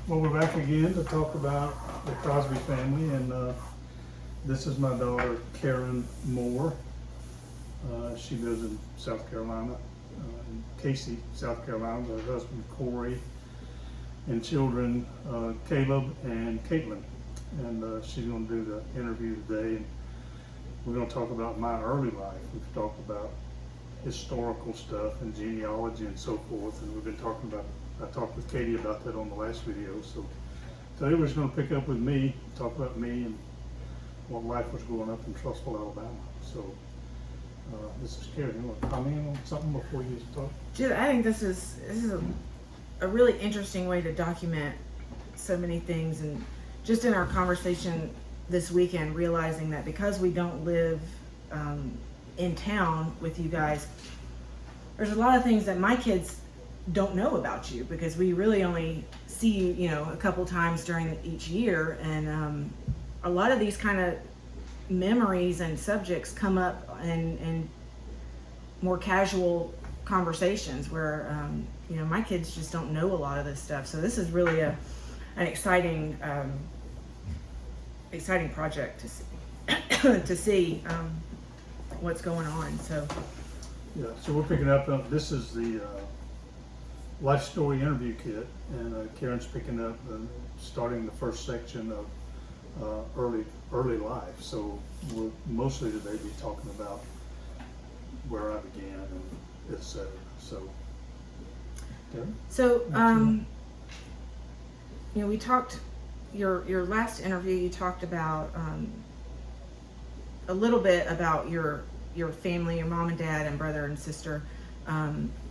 Well, we're back again to talk about the Crosby family, and this is my daughter, Caron Moore. She lives in South Carolina, in Casey, South Carolina, with her husband, Corey, and children, Caleb and Caitlin. And she's going to do the interview today. And we're going to talk about my early life. We've talked about historical stuff and genealogy and so forth, and we've been talking about, I talked with Katie about that on the last video. So today we're just going to pick up with me, talk about me and what life was growing up in Trussville, Alabama. So this is Karen. You want to comment on something before you start? Dude, I think this is a really interesting way to document so many things, and just in our conversation this weekend, realizing that because we don't live in town with you guys, there's a lot of things that my kids don't know about you, because we really only see you, a couple times during each year, and a lot of these kind of memories and subjects come up in more casual conversations where my kids just don't know a lot of this stuff. So this is really an exciting project to see, to see what's going on. So Yeah, so we're picking up, this is the life story interview kit, and Karen's picking up starting the first section of early life. So we'll mostly today be talking about where I began and etc. So Karen? So we talked, your last interview, you talked about a little bit about your family, your mom and dad and brother and sister,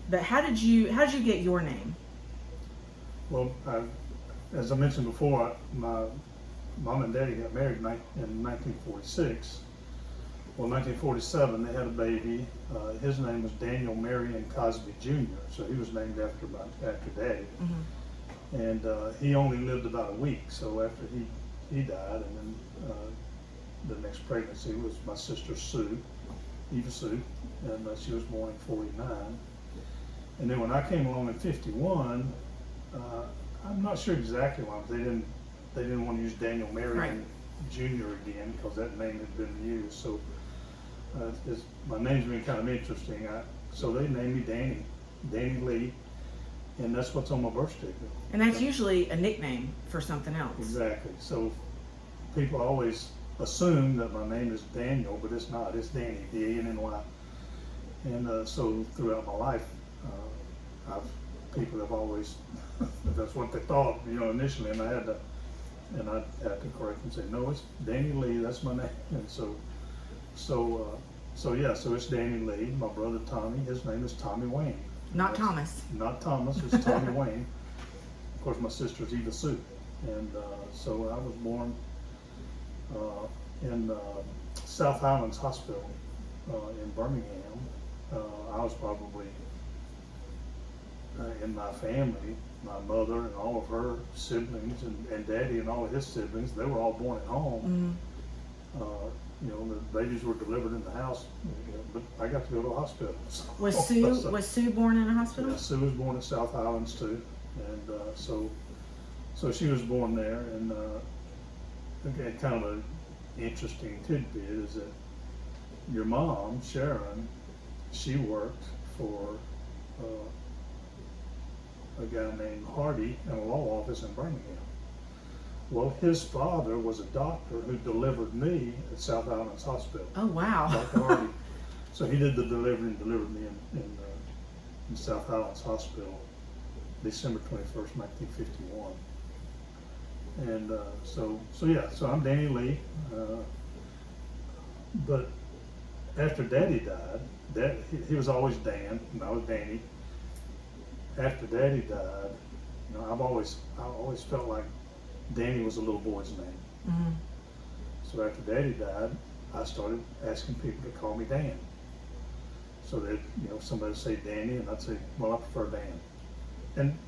but how did you get your name? Well, as I mentioned before, my mom and daddy got married in 1946. Well, 1947 they had a baby. His name was Daniel Marion Cosby Jr., so he was named after Daddy. Mm-hmm. And he only lived about a week. So after he died, and then the next pregnancy was my sister Sue, Eva Sue, and she was born in 49. And then when I came along in 51, I'm not sure exactly why, but they didn't want to use Daniel Marion Right. Jr. again, because that name had been used. So my name's been kind of interesting. So they named me Danny Lee, and that's what's on my birth certificate. And that's usually a nickname for something else. Exactly. So people always assume that my name is Daniel, but it's not. It's Danny, D-A-N-N-Y. And so throughout my life, people have always, that's what they thought, initially, and I had to correct and say, no, it's Danny Lee, that's my name. And so it's Danny Lee. My brother Tommy, his name is Tommy Wayne. Not Thomas. Not Thomas, it's Tommy Wayne. Of course, my sister's Eva Sue. And so I was born in South Highlands Hospital in Birmingham. I was probably in my family, my mother and all of her siblings and daddy and all of his siblings, they were all born at home. Mm-hmm. The babies were delivered in the house, but I got to go to a hospital. So, Was Sue born in a hospital? Yeah, Sue was born in South Highlands too, and so she was born there. And again, kind of an interesting tidbit is that your mom, Sharon, she worked for a guy named Hardy in a law office in Birmingham. Well, his father was a doctor who delivered me at South Highlands Hospital. Oh, wow. Dr. Hardy. So he did the delivery and delivered me in South Highlands Hospital, December 21st, 1951. And so I'm Danny Lee. But after Daddy died, he was always Dan, and I was Danny. After Daddy died, I always felt like Danny was a little boy's name. Mm-hmm. So after Daddy died, I started asking people to call me Dan. So that somebody would say Danny, and I'd say, well, I prefer Dan. And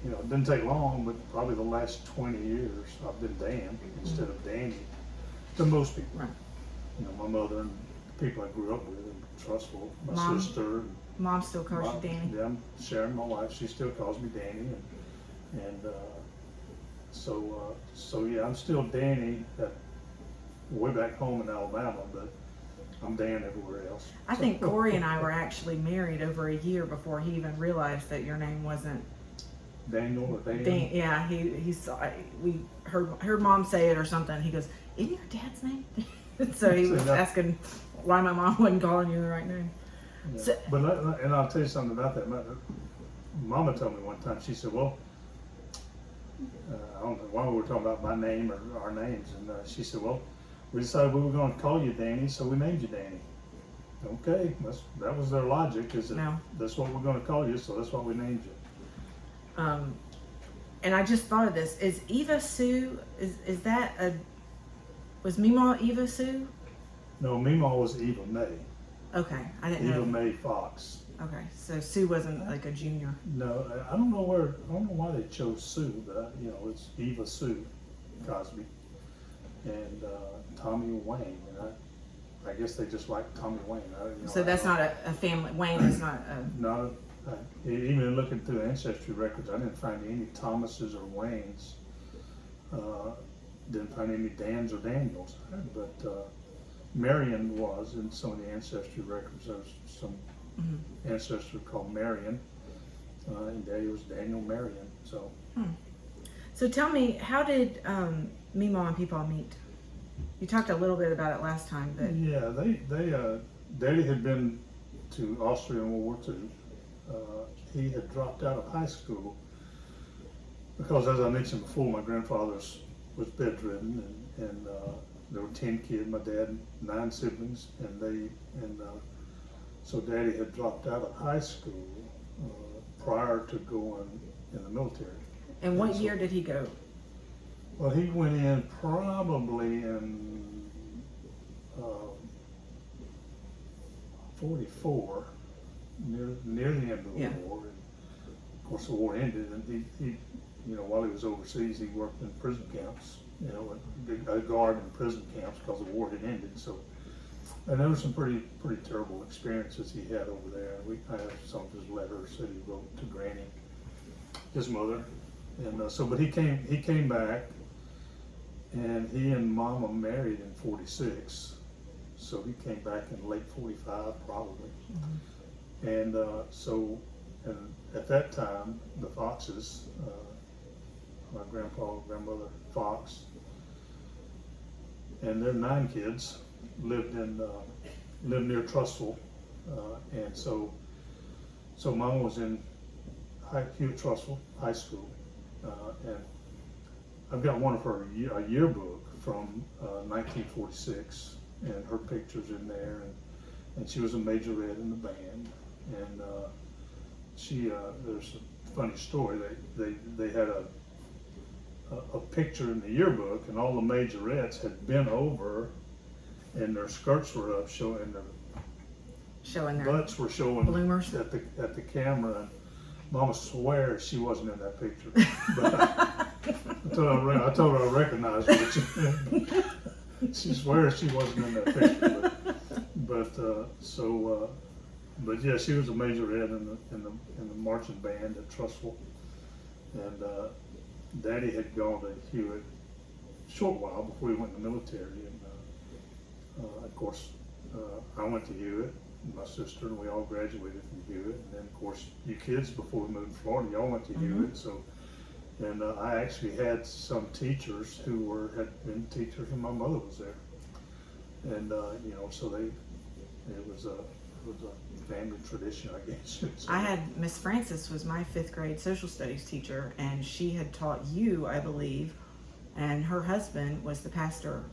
it didn't take long, but probably the last 20 years I've been Dan instead of Danny to most people. Right. My mother and the people I grew up with in Trussville, my sister. Mom still calls you Danny? Yeah, Sharon, my wife, she still calls me Danny, So yeah, I'm still Danny way back home in Alabama, but I'm Dan everywhere else. I think Corey and I were actually married over a year before he even realized that your name wasn't Daniel or Dan. Dan. Yeah, he saw. We heard Mom say it or something. He goes, "Isn't your dad's name?" So he was asking why my mom wasn't calling you the right name. Yeah. So, But and I'll tell you something about that. Mama told me one time. She said, "Well, I don't know why we were talking about my name or our names," and she said, "Well, we decided we were going to call you Danny, so we named you Danny." Okay, that was their logic. Is that No. That's what we're going to call you, so that's what we named you. And I just thought of this. Is Eva Sue? Is that was Meemaw Eva Sue? No, Meemaw was Eva May. Okay, I didn't Eva know. May Fox. Okay, so Sue wasn't like a junior. No, I don't know why they chose Sue, but it's Eva Sue Cosby and Tommy Wayne, and I guess they just like Tommy Wayne. So that's not a family. Wayne is not a. No, even looking through ancestry records, I didn't find any Thomases or Waynes. Didn't find any Dans or Daniels, but Marion was in some of the ancestry records. There was some ancestor called Marion, and Daddy was Daniel Marion. So. So tell me, how did Meemaw and Peepaw meet? You talked a little bit about it last time, but Yeah, they Daddy had been to Austria in World War II. He had dropped out of high school because, as I mentioned before, my grandfather was bedridden, and there were 10 kids. My dad, 9 siblings, so Daddy had dropped out of high school prior to going in the military. and what year did he go? Well, he went in probably in 44, near the end of the war. And of course, the war ended, and he while he was overseas, he worked in prison camps. A guard in prison camps because the war had ended. So, and there were some pretty terrible experiences he had over there. I have some of his letters that he wrote to Granny, his mother, and but he came back. And he and Mama married in 46, so he came back in late 45 probably. And and at that time, the Foxes, my grandpa and grandmother Fox, and their 9 kids lived near Trussville, and so Mama was in Hewitt Trussville High School, and I've got one of her a yearbook from 1946, and her pictures in there, and she was a majorette in the band, and there's a funny story. They had a picture in the yearbook, and all the majorettes had bent over, and their skirts were up, showing their butts were showing bloomers at the camera. And Mama swears she wasn't in that picture, but I told her I recognized her. She swears she wasn't in that picture, but yeah, she was a majorette in the marching band at Trussville, and Daddy had gone to Hewitt a short while before he went in the military, and of course I went to Hewitt, my sister, and we all graduated from Hewitt, and then of course you kids before we moved to Florida, y'all went to Hewitt, so. And I actually had some teachers who had been teachers when my mother was there, and so it was a family tradition, I guess. I had Miss Francis was my 5th grade social studies teacher, and she had taught you, I believe, and her husband was the pastor,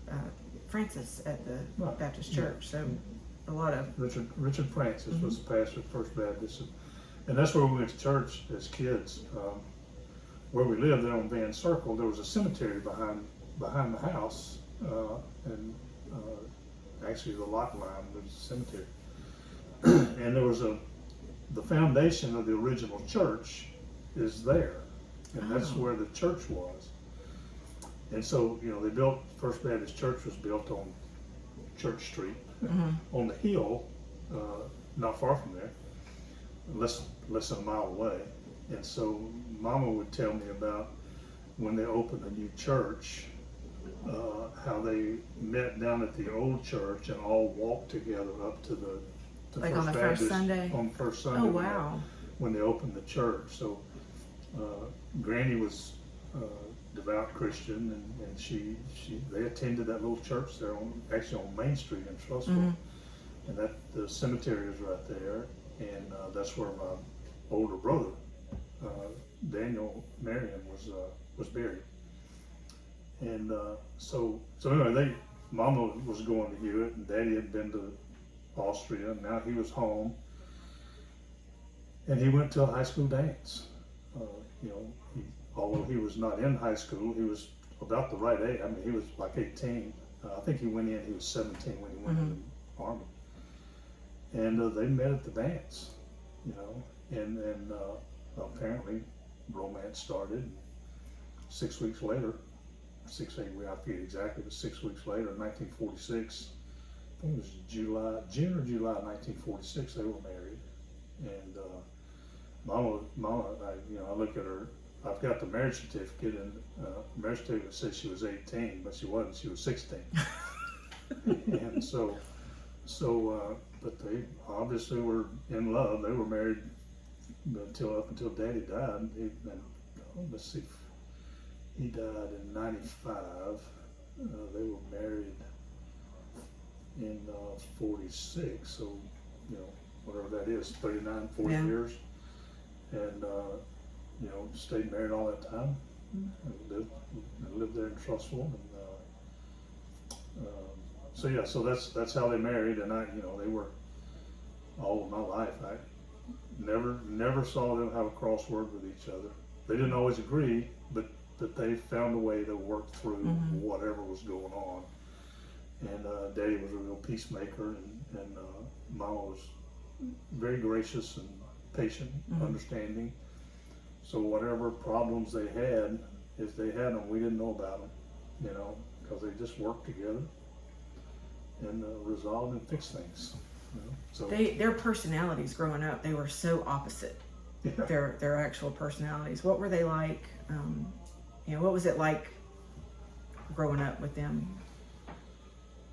Francis, at the Baptist Church. So a lot of Richard Francis was the pastor at First Baptist, and that's where we went to church as kids. Where we lived there on Van Circle, there was a cemetery behind the house, and actually the lot line was a cemetery, and there was the foundation of the original church is there, and that's where the church was. And so they built First Baptist Church was built on Church Street, on the hill, not far from there, less than a mile away. And so Mama would tell me about when they opened a new church, how they met down at the old church and all walked together up to the Like First on the Baptist, first Sunday? on first Sunday. Oh, wow. When they opened the church. So Granny was devout Christian, and they attended that little church there actually on Main Street in Trussville. Mm-hmm. And that the cemetery is right there, and that's where my older brother Daniel Marion was buried. And so anyway, Mama was going to Hewitt, and Daddy had been to Austria, and now he was home, and he went to a high school dance. Although he was not in high school, he was about the right age. I mean, he was like 18. I think he went in. He was 17 when he went in the army. And they met at the dance, and apparently romance started. 6 weeks later, 6, 8 weeks, I forget exactly, but 6 weeks later, in 1946, I think it was June or July 1946, they were married. And Mama, I look at her. I've got the marriage certificate, and marriage certificate says she was 18, but she wasn't. She was 16. And but they obviously were in love. They were married up until Daddy died. Let's see, he died in '95. They were married in 46. So whatever that is, 39, 40 years, and stayed married all that time. And lived there in Trussville, and so that's how they married. And they were all of my life. I never saw them have a crossword with each other. They didn't always agree, but they found a way to work through whatever was going on. And Daddy was a real peacemaker, and Mama was very gracious and patient, understanding. So whatever problems they had, if they had them, we didn't know about them, because they just worked together and resolved and fixed things. So Their personalities growing up, they were so opposite. Yeah. Their actual personalities. What were they like? What was it like growing up with them?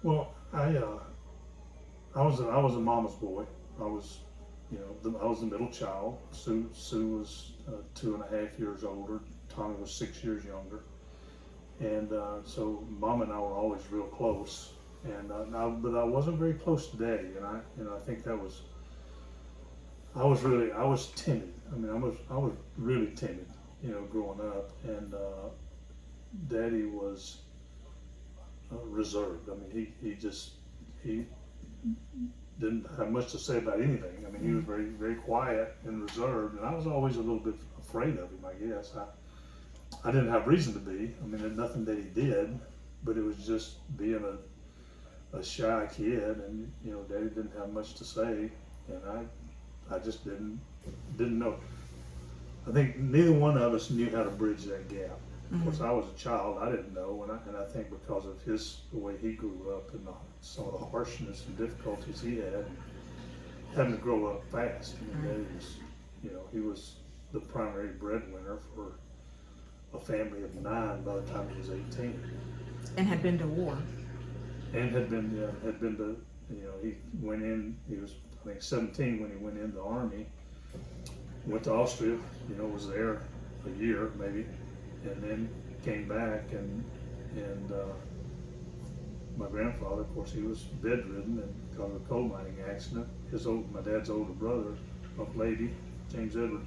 Well, I was a mama's boy. I was the middle child. Sue was 2.5 years older. Tommy was 6 years younger, and so Mom and I were always real close. And but I wasn't very close to Daddy, and I think that was. I was timid. I mean, I was really timid, growing up, and Daddy was reserved. I mean, he didn't have much to say about anything. I mean, he was very, very quiet and reserved, and I was always a little bit afraid of him, I guess. I didn't have reason to be. I mean, there's nothing that he did, but it was just being a shy kid, and Daddy didn't have much to say, and I just didn't know. I think neither one of us knew how to bridge that gap. Of course, I was a child. I didn't know, and I think because of the way he grew up and some of the harshness and difficulties he had, having to grow up fast. I mean, Daddy was, he was the primary breadwinner for a family of 9 by the time he was 18. And had been to war. And had been to, he went in. He was, I think, 17 when he went in the army. Went to Austria, was there a year maybe, and then came back, and my grandfather, of course, he was bedridden and because of a coal mining accident. My dad's older brother, a lady, James Edward,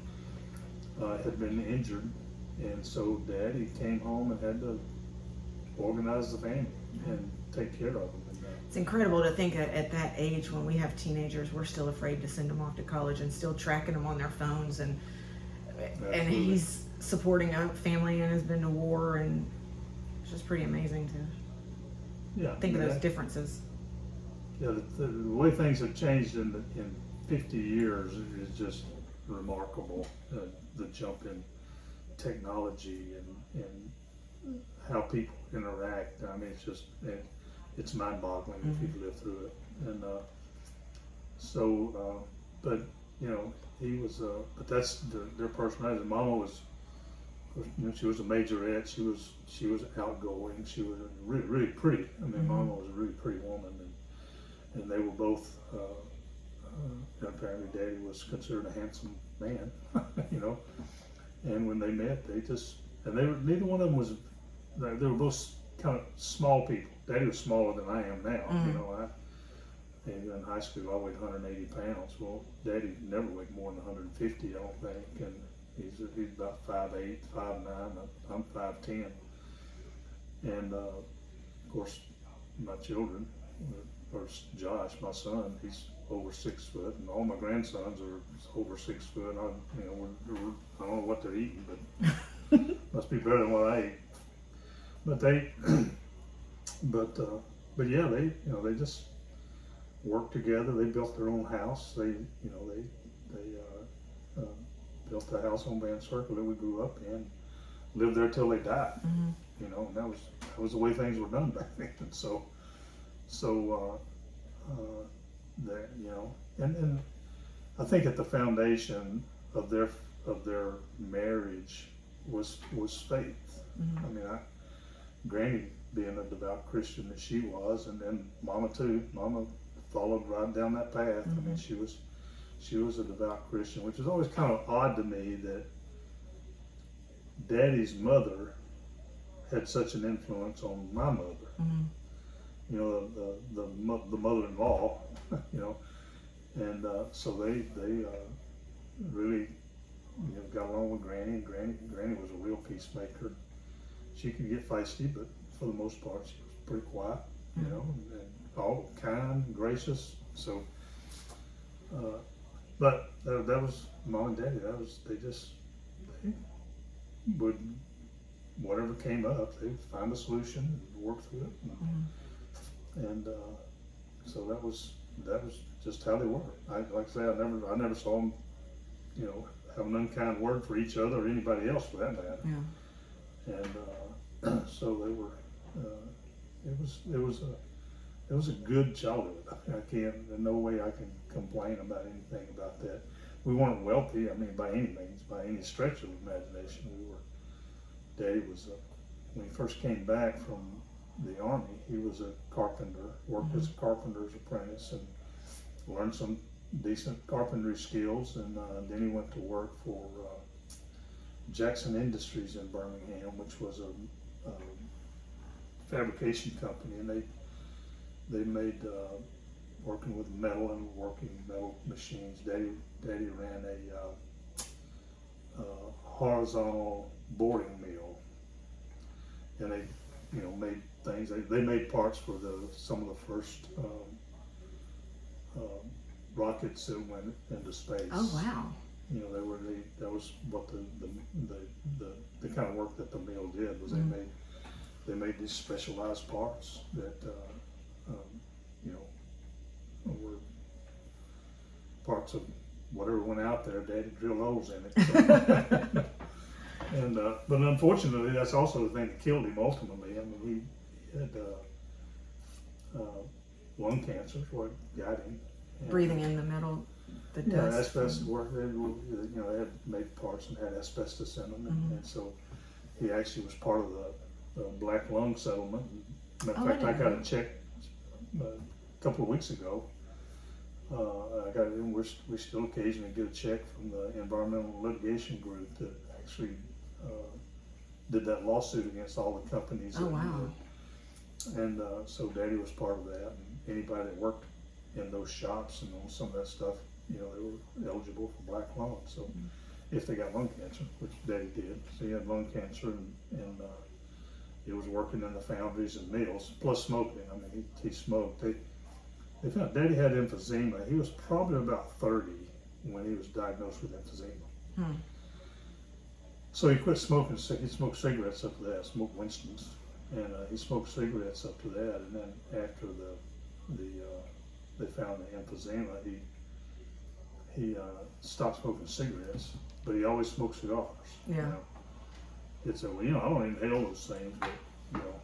had been injured, and so Daddy came home and had to organize the family and take care of them. It's incredible to think at that age, when we have teenagers, we're still afraid to send them off to college and still tracking them on their phones, and he's supporting a family and has been to war, and it's just pretty amazing to think of those differences. Yeah, the way things have changed in 50 years is just remarkable. The jump in technology and how people interact. I mean, it's mind-boggling if you've lived through it. And but he was, but that's their personality. Mama was She was a majorette. She was outgoing. She was really pretty. I mean, Mama was a really pretty woman, and they were both. Apparently, Daddy was considered a handsome man, you know. And when they met, neither one of them was. They were both kind of small people. Daddy was smaller than I am now. You know, in high school I weighed 180 pounds. Well, Daddy never weighed more than 150, I don't think, and he's about 5'8", 5'9". I'm 5'10", and of course my children, or Josh, my son, he's over 6 foot, and all my grandsons are over 6 foot. I don't know what they're eating, but must be better than what I eat. But but yeah, they just worked together. They built their own house. They built the house on Van Circle that we grew up in, lived there till they died. You know, and that was the way things were done back then. And so that, you know, and I think at the foundation of their marriage was faith. I mean, Granny being a devout Christian as she was, and then Mama too. Mama followed right down that path. I mean, she was a devout Christian, which is always kind of odd to me that Daddy's mother had such an influence on my mother. You know, the mother-in-law. You know, and so they really, you know, got along with Granny. Granny was a real peacemaker. She could get feisty, but for the most part, she was pretty quiet. You know, and all kind, gracious. So, but that was Mom and Daddy. They would, whatever came up, they'd find a solution and work through it. And so that was just how they were. Like I say, I never saw them, you know, have an unkind word for each other or anybody else for that matter. And so they were. It was a good childhood. I can't, in no way I can complain about anything about that. We weren't wealthy. I mean, by any means, by any stretch of the imagination. Daddy was when he first came back from the Army, he was a carpenter, worked as a carpenter's apprentice, and learned some decent carpentry skills, and then he went to work for Jackson Industries in Birmingham, which was a fabrication company, and they made working with metal and working metal machines. Daddy ran a horizontal boarding mill, and they, you know, made things. They made parts for some of the first rockets that went into space. Oh wow! You know, that was what the kind of work that the mill did was they made these specialized parts that you know, were parts of whatever went out there. Daddy drilled holes in it. So. And but unfortunately, that's also the thing that killed him ultimately. I mean, he had lung cancer, is what got him. And, breathing in the metal, the dust. Asbestos work. They had made parts and had asbestos in them, and so he actually was part of the black lung settlement. Matter of fact, I got a check a couple of weeks ago. I got it, and we still occasionally get a check from the environmental litigation group that actually did that lawsuit against all the companies. Oh wow! And so Daddy was part of that, and anybody that worked in those shops and on some of that stuff, you know, they were eligible for black lung. So if they got lung cancer, which Daddy did, so he had lung cancer, and he was working in the foundries and mills, plus smoking. I mean, he smoked. They found Daddy had emphysema. He was probably about 30 when he was diagnosed with emphysema. So he quit smoking. He smoked cigarettes up to that, smoked Winston's, and he smoked cigarettes up to that. And then after they found the emphysema, he stopped smoking cigarettes, but he always smoked cigars. Yeah. You know? It's I don't inhale those things, but you know,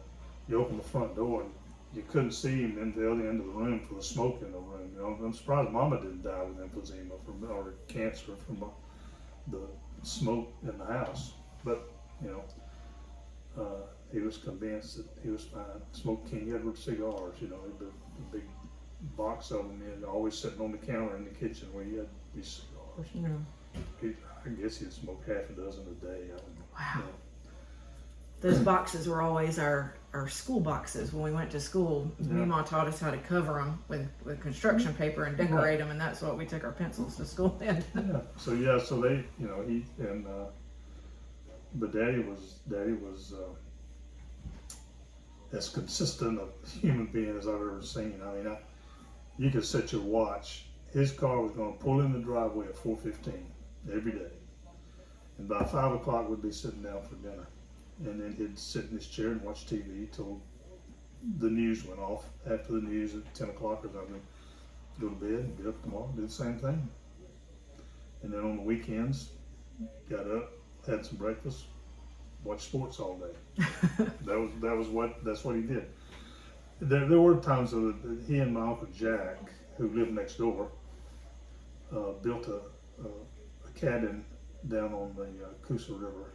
you open the front door and you couldn't see him into the other end of the room for the smoke in the room. You know, I'm surprised Mama didn't die with emphysema or cancer from the smoke in the house. But you know. He was convinced that he was fine. Smoked King Edward cigars, you know, the big box of them, and always sitting on the counter in the kitchen where he had these cigars. Yeah. I guess he'd smoke half a dozen a day. I don't know. Wow. You know. Those boxes were always our school boxes when we went to school. Yeah. Meemaw taught us how to cover them with construction paper and decorate them, and that's what we took our pencils to school in. Yeah. So they, you know, he and but Daddy was as consistent a human being as I've ever seen. I mean, you could set your watch. His car was going to pull in the driveway at 4:15 every day, and by 5 o'clock we'd be sitting down for dinner, and then he'd sit in his chair and watch TV till the news went off. After the news at 10 o'clock or something, go to bed and get up tomorrow and do the same thing. And then on the weekends, got up, had some breakfast, watched sports all day. That's what he did. There were times that he and my Uncle Jack, who lived next door, built a cabin down on the Coosa River,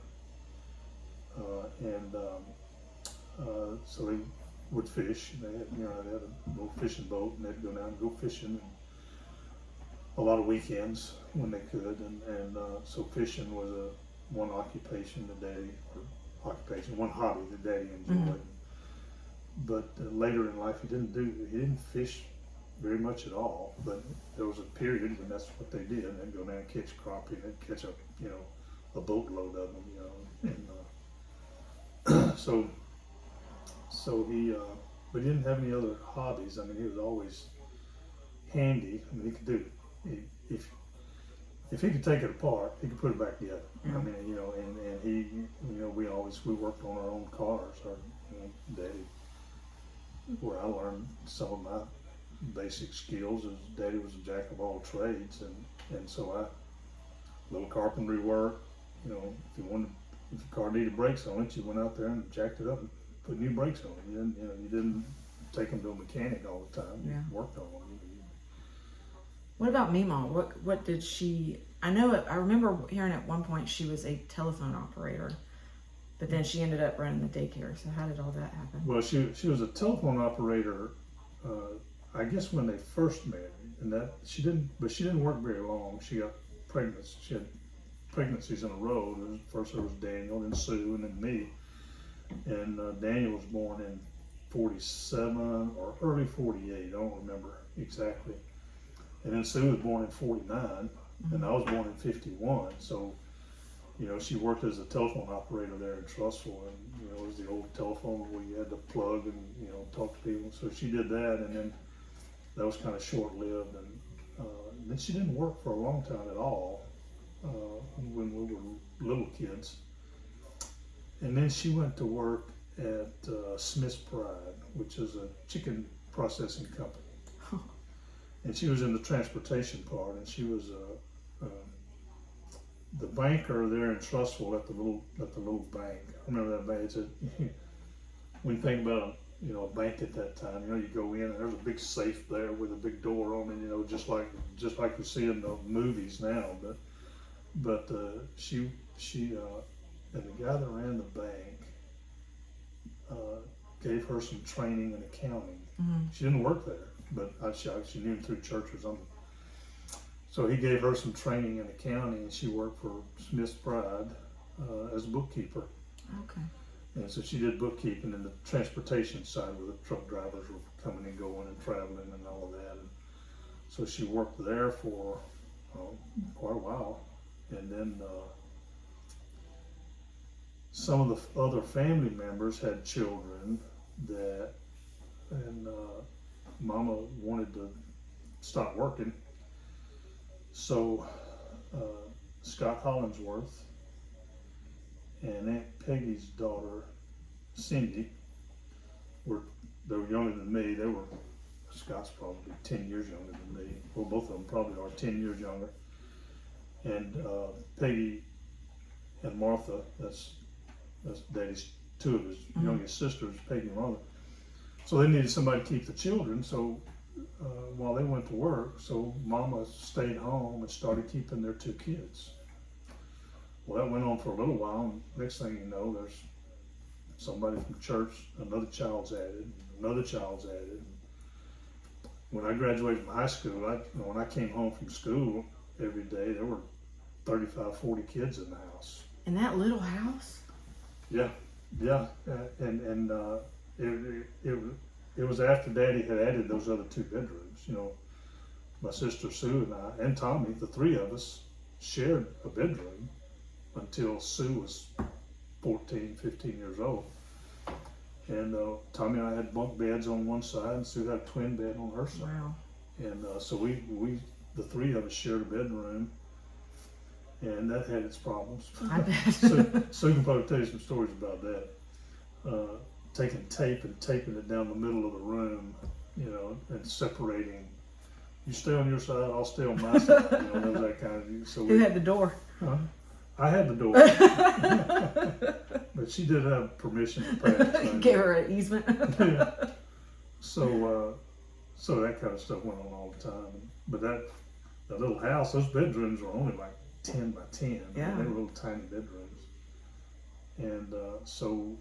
so they would fish. They had a little fishing boat, and they'd go down and go fishing. A lot of weekends when they could, and so fishing was one occupation that Daddy, one hobby that Daddy enjoyed. Mm-hmm. But later in life, he didn't fish very much at all. But there was a period when that's what they did. They'd go down and catch crappie, and they'd catch a boatload of them, and so he, but he didn't have any other hobbies. I mean, he was always handy. I mean, he could do. If he could take it apart, he could put it back together. Yeah. I mean, and he, we worked on our own cars. Daddy, where I learned some of my basic skills is Daddy was a jack of all trades, and so little carpentry work. If the car needed brakes on it, you went out there and jacked it up and put new brakes on it. You didn't take them to a mechanic all the time. You worked on them. What about Meemaw? What did she? I remember hearing at one point she was a telephone operator, but then she ended up running the daycare. So how did all that happen? Well, she was a telephone operator. I guess when they first married, and that she didn't work very long. She got pregnant. She had pregnancies in a row. First there was Daniel, then Sue, and then me. And Daniel was born in 47 or early 48. I don't remember exactly. And then Sue was born in 49, and I was born in 51. So, she worked as a telephone operator there in Trussville, and it was the old telephone where you had to plug and talk to people. So she did that, and then that was kind of short-lived. And then she didn't work for a long time at all when we were little kids. And then she went to work at Smith's Pride, which is a chicken processing company. And she was in the transportation part, and she was the banker there in Trussville at the little bank. I remember that bank. When you think about a bank at that time, you go in and there's a big safe there with a big door on it, just like you see in the movies now. But she and the guy that ran the bank gave her some training in accounting. Mm-hmm. She didn't work there, but she knew him through church or something. So he gave her some training in accounting, and she worked for Smith's Pride as a bookkeeper. Okay. And so she did bookkeeping in the transportation side where the truck drivers were coming and going and traveling and all of that. And so she worked there for quite a while. And then some of the other family members had children and Mama wanted to stop working. So Scott Hollingsworth and Aunt Peggy's daughter, Cindy, they were younger than me. Scott's probably 10 years younger than me. Well, both of them probably are 10 years younger. And Peggy and Martha, that's Daddy's two of his youngest sisters, Peggy and Martha. So they needed somebody to keep the children. So while they went to work, so Mama stayed home and started keeping their two kids. Well, that went on for a little while, and next thing you know, there's somebody from church, another child's added, another child's added. When I graduated from high school, when I came home from school every day, there were 35, 40 kids in the house. In that little house? Yeah, and it was after Daddy had added those other 2 bedrooms. You know, my sister Sue and I and Tommy, the 3 of us, shared a bedroom until Sue was 14, 15 years old. And Tommy and I had bunk beds on one side, and Sue had a twin bed on her side. Wow. And so we, the 3 of us shared a bedroom, and that had its problems. I bet. So can probably tell you some stories about that. Taking tape and taping it down the middle of the room, you know, and separating. You stay on your side, I'll stay on my side. You know, that kind of thing. So Who had the door? I had the door, but she did have permission to practice. Gave her an easement. Yeah. So that kind of stuff went on all the time. But that little house, those bedrooms were only like 10 by 10. Yeah. I mean, they were little tiny bedrooms. And so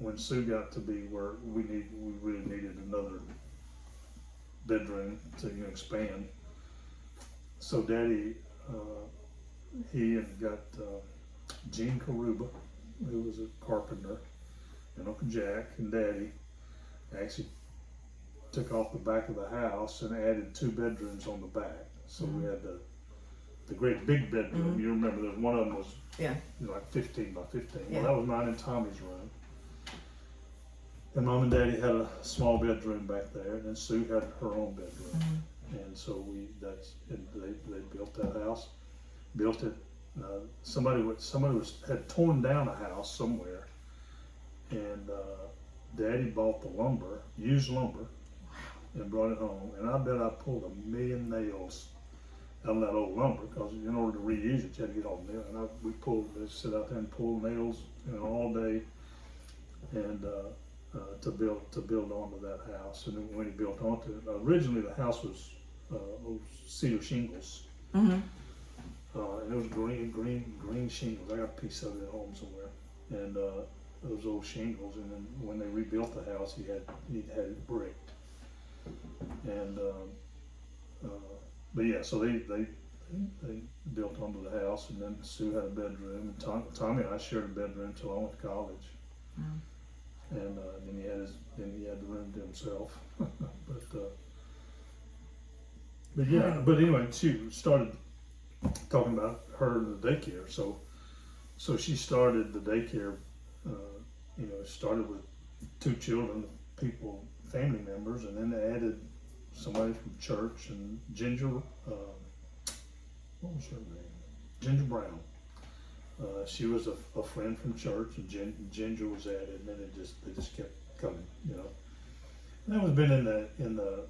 when Sue got to be where we really needed another bedroom to expand. So Daddy, he and got Gene Karuba, who was a carpenter, and Uncle Jack and Daddy actually took off the back of the house and added 2 bedrooms on the back. So we had the great big bedroom. You remember that one of them was like 15 by 15. Yeah. Well, that was mine and Tommy's room. And Mom and Daddy had a small bedroom back there, and then Sue had her own bedroom. And so they built that house. Built it. Somebody had torn down a house somewhere, and Daddy bought the lumber, used lumber, and brought it home. And I bet I pulled 1,000,000 nails out of that old lumber, because in order to reuse it, you had to get all the nails. And we sit out there and pull nails, all day, and to build onto that house. And then when he built onto it, originally the house was cedar shingles. And it was green shingles. I got a piece of it at home somewhere. And those old shingles. And then when they rebuilt the house, he'd had it bricked. And but yeah, so they built onto the house, and then Sue had a bedroom, and Tommy and I shared a bedroom till I went to college. And then he had the room to himself. But anyway, she started talking about her in the daycare. So she started the daycare. Started with 2 children, family members, and then they added somebody from church, and Ginger. What was her name? Ginger Brown. She was a friend from church, and Ginger was added, and then they just kept coming, And that was been in the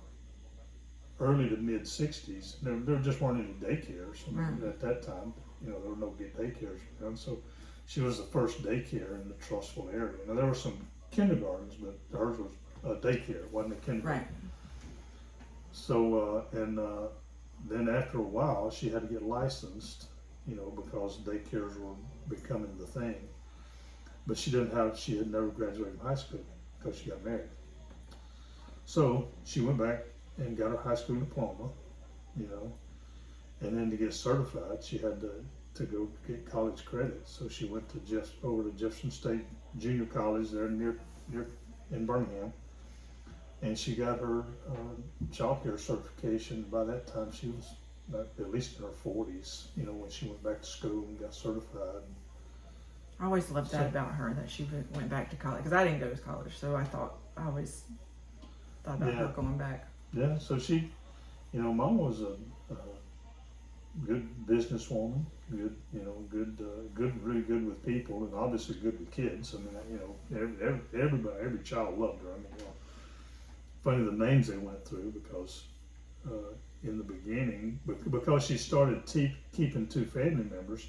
early to mid '60s. There just weren't any daycares at that time. There were no daycares around. So she was the first daycare in the Trussville area. Now there were some kindergartens, but hers was a daycare. It wasn't a kindergarten. Right. So then after a while, she had to get licensed. Because daycares were becoming the thing. But she had never graduated from high school because she got married. So she went back and got her high school diploma, and then to get certified, she had to go get college credit. So she went over to Jefferson State Junior College there near in Birmingham, and she got her child care certification. By that time, she was at least in her 40s, when she went back to school and got certified. I always loved that about her, that she went back to college, because I didn't go to college, so I always thought about her going back. Yeah, so she, Mom was a good businesswoman, really good with people, and obviously good with kids. I mean, every child loved her. I mean, funny the names they went through, because in the beginning, because she started keeping 2 family members,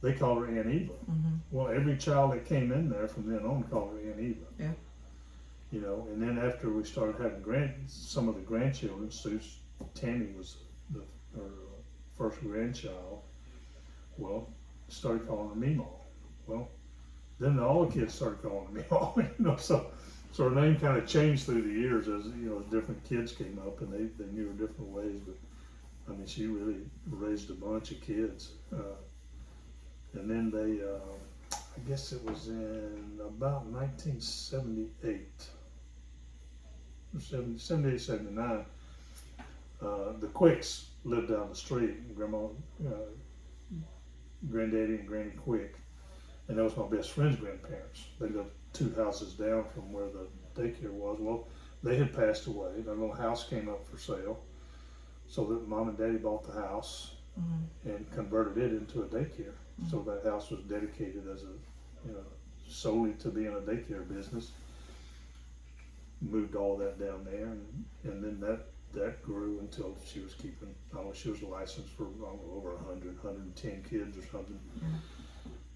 they called her Aunt Eva. Well, every child that came in there from then on called her Aunt Eva. Yeah. And then after we started having some of the grandchildren, Tammy was her first grandchild. Well, started calling her Meemaw. Well, then all the kids started calling her Meemaw, you know, so her name kind of changed through the years as, you know, as different kids came up and they knew her different ways. But I mean, she really raised a bunch of kids. And then they, I guess it was in about 1978, 78, 79, the Quicks lived down the street, Grandma, Granddaddy and Granny Quick, and that was my best friend's grandparents. They lived 2 houses down from where the daycare was. Well, they had passed away. Their little house came up for sale, so that Mom and Daddy bought the house and converted it into a daycare. So that house was dedicated as a, you know, solely to being a daycare business. Moved all that down there, and then that grew until she was keeping, I don't know, she was licensed for, I don't know, over 100, 110 kids or something.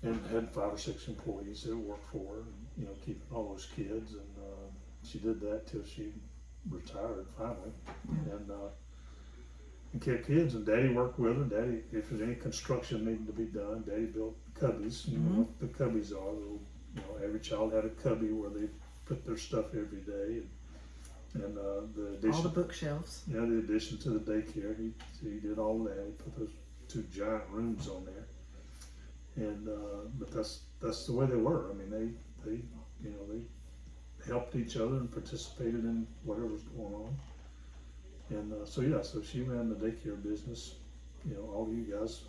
And had 5 or 6 employees that worked for her, and, you know, keeping all those kids. And she did that till she retired finally. And kept kids, and Daddy worked with her. Daddy, if there's any construction needed to be done, Daddy built cubbies. You know what the cubbies are. Little, you know, every child had a cubby where they put their stuff every day. And the addition, all the bookshelves. Yeah, the addition to the daycare, he did all that. He put those 2 giant rooms on there. And but that's the way they were. I mean, they you know, they helped each other and participated in whatever was going on. And so she ran the daycare business. You know, all of you guys,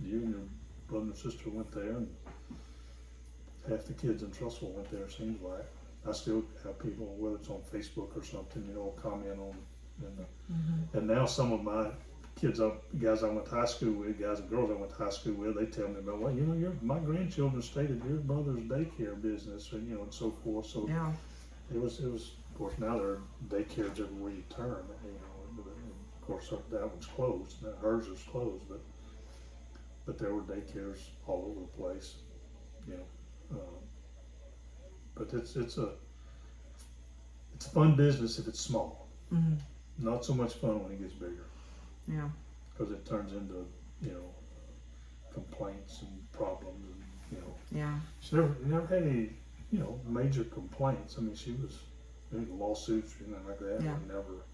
you and your brother and sister went there, and half the kids in Trussville went there, it seems like. I still have people, whether it's on Facebook or something, you know, comment on it. And now some of my kids, guys I went to high school with, guys and girls I went to high school with, they tell me about, well, you know, my grandchildren stayed at your brother's daycare business, and you know, and so forth. So yeah. It was. Of course, now there are daycares everywhere you turn. You know, of course that one's closed. Now hers is closed, but there were daycares all over the place. You know, but it's a fun business if it's small. Not so much fun when it gets bigger. Yeah. Because it turns into, you know, complaints and problems, and you know. Yeah. She never had any, you know, major complaints. I mean, she was, any lawsuits or anything like that. Yeah. Were never,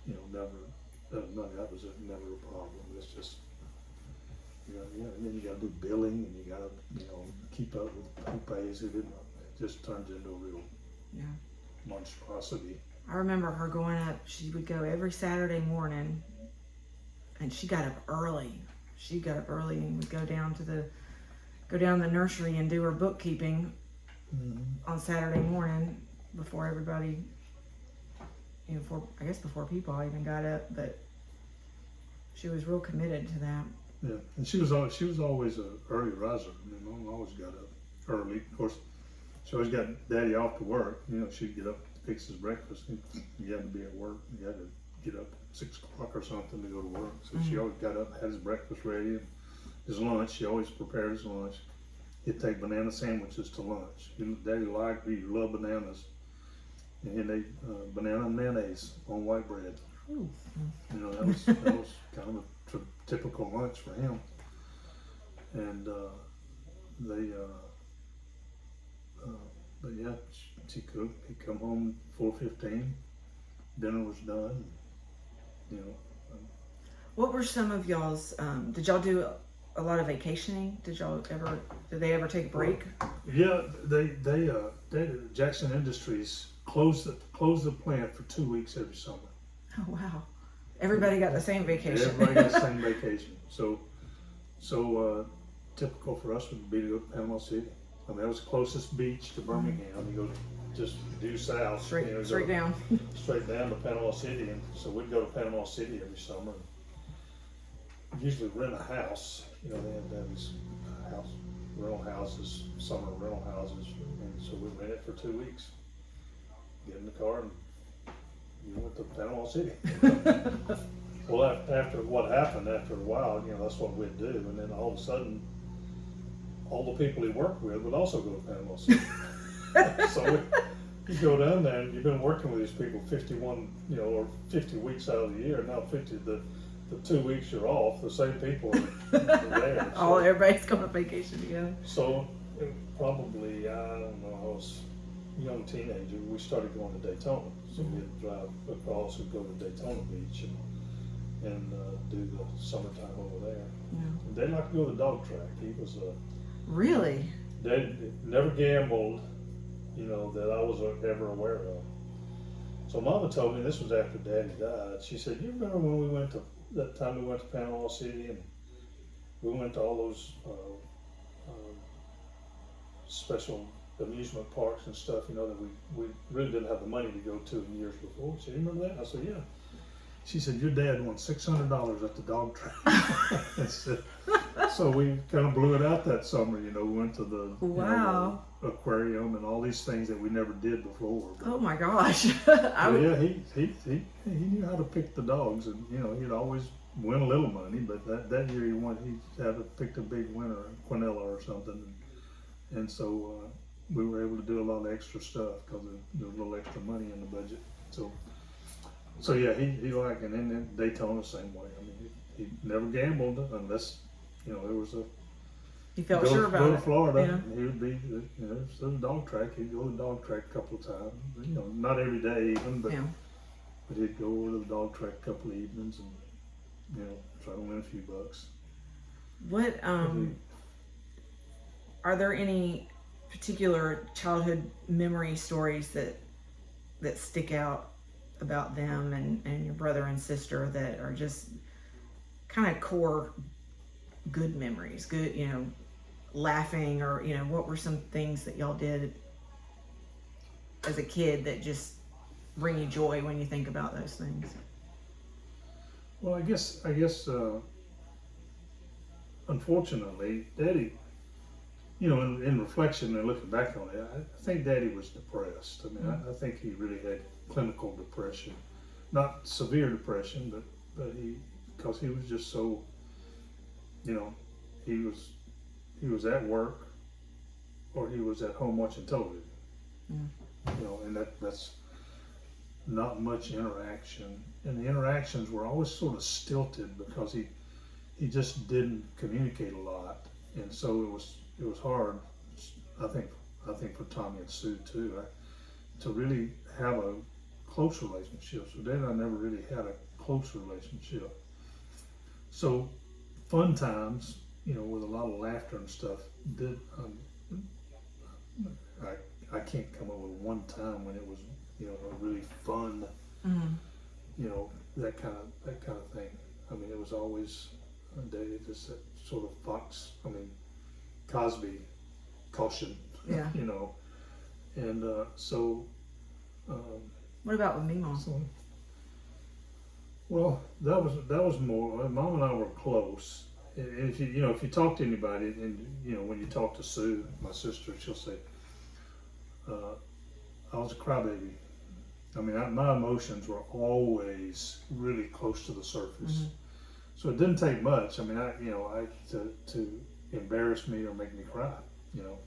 you know, that was never a problem. It's just, you know, and then you got to do billing, and you got to, you know, keep up with who pays who didn't. It just turns into a real monstrosity. I remember her going up. She would go every Saturday morning, and she got up early. She got up early and would go down the nursery and do her bookkeeping on Saturday morning before everybody, you know, before people even got up. But she was real committed to that. Yeah, and she was always an early riser. I mean, Mom always got up early. Of course, she always got Daddy off to work. You know, she'd get up to fix his breakfast. You had to be at work. You had to get up at 6 o'clock or something to go to work. So she always got up, had his breakfast ready, and his lunch. She always prepared his lunch. He'd take banana sandwiches to lunch. Daddy he loved bananas, and he made banana and mayonnaise on white bread. Ooh. You know, that was kind of a typical lunch for him. And but yeah, she cooked. He'd come home 4:15. Dinner was done. You know. What were some of y'all's? Did y'all do a lot of vacationing? Did they ever take a break? Yeah, they Jackson Industries closed the plant for 2 weeks every summer. Oh wow! Everybody got the same vacation. Everybody got the same vacation. So typical for us would be to go to Panama City. I mean, that was the closest beach to Birmingham. You go just due south, straight down. Straight down to Panama City, and so we'd go to Panama City every summer. Usually rent a house. You know, they had these rental houses, summer rental houses, and so we rent it for 2 weeks. Get in the car and we went to Panama City. Well, after what happened, after a while, you know, that's what we'd do, and then all of a sudden, all the people he worked with would also go to Panama City. So you go down there, and you've been working with these people 51, you know, or 50 weeks out of the year. Now the 2 weeks you're off, the same people are there. Oh, everybody's going on vacation together. So probably, I don't know, I was a young teenager, we started going to Daytona. So we'd drive across and go to Daytona Beach and do the summertime over there. Yeah. And they like to go to the dog track. He was Really? they never gambled, you know, that I was ever aware of. So Mama told me, this was after Daddy died, she said, you remember when we went to, that time we went to Panama City and we went to all those special amusement parks and stuff, you know, that we really didn't have the money to go to in years before. She said, you remember that? I said, yeah. She said, your dad won $600 at the dog track. I said, so we kind of blew it out that summer, you know, we went to the, wow, the aquarium and all these things that we never did before. But, oh my gosh. yeah, he knew how to pick the dogs, and you know, he'd always win a little money, but that year he had picked a big winner, Quinella or something, and so we were able to do a lot of extra stuff because there was a little extra money in the budget. So yeah, he liked, and then Daytona same way. I mean, he never gambled unless, you know, there was a. You felt sure about go it. to Florida, Yeah. and he would be, you know, if there was a dog track, he'd go to the dog track a couple of times. You know, not every day even, but Yeah. but he'd go over to the dog track a couple of evenings and, you know, try to win a few bucks. What are there any particular childhood memory stories that stick out about them and your brother and sister that are just kind of core good memories, good, you know, laughing, or, you know, what were some things that y'all did as a kid that just bring you joy when you think about those things? Well, I guess unfortunately, Daddy, you know, in reflection and looking back on it, I think Daddy was depressed. I mean, I think he really had clinical depression, not severe depression, but because he was just so, you know, he was at work or he was at home watching television. You know, and that's not much interaction, and the interactions were always sort of stilted because he just didn't communicate a lot, and so it was hard, I think for Tommy and Sue too, to really have a close relationship. So Dad and I never really had a close relationship. So fun times, you know, with a lot of laughter and stuff, I can't come up with one time when it was, you know, a really fun, you know, that kind of thing. I mean, it was always just that sort of Cosby caution, Yeah. you know, and so. What about with Mima? Well, that was more. Mom and I were close. And if you talk to anybody, and you know, when you talk to Sue, my sister, she'll say, I was a crybaby. I mean, my emotions were always really close to the surface. So it didn't take much. I mean, to embarrass me or make me cry, you know.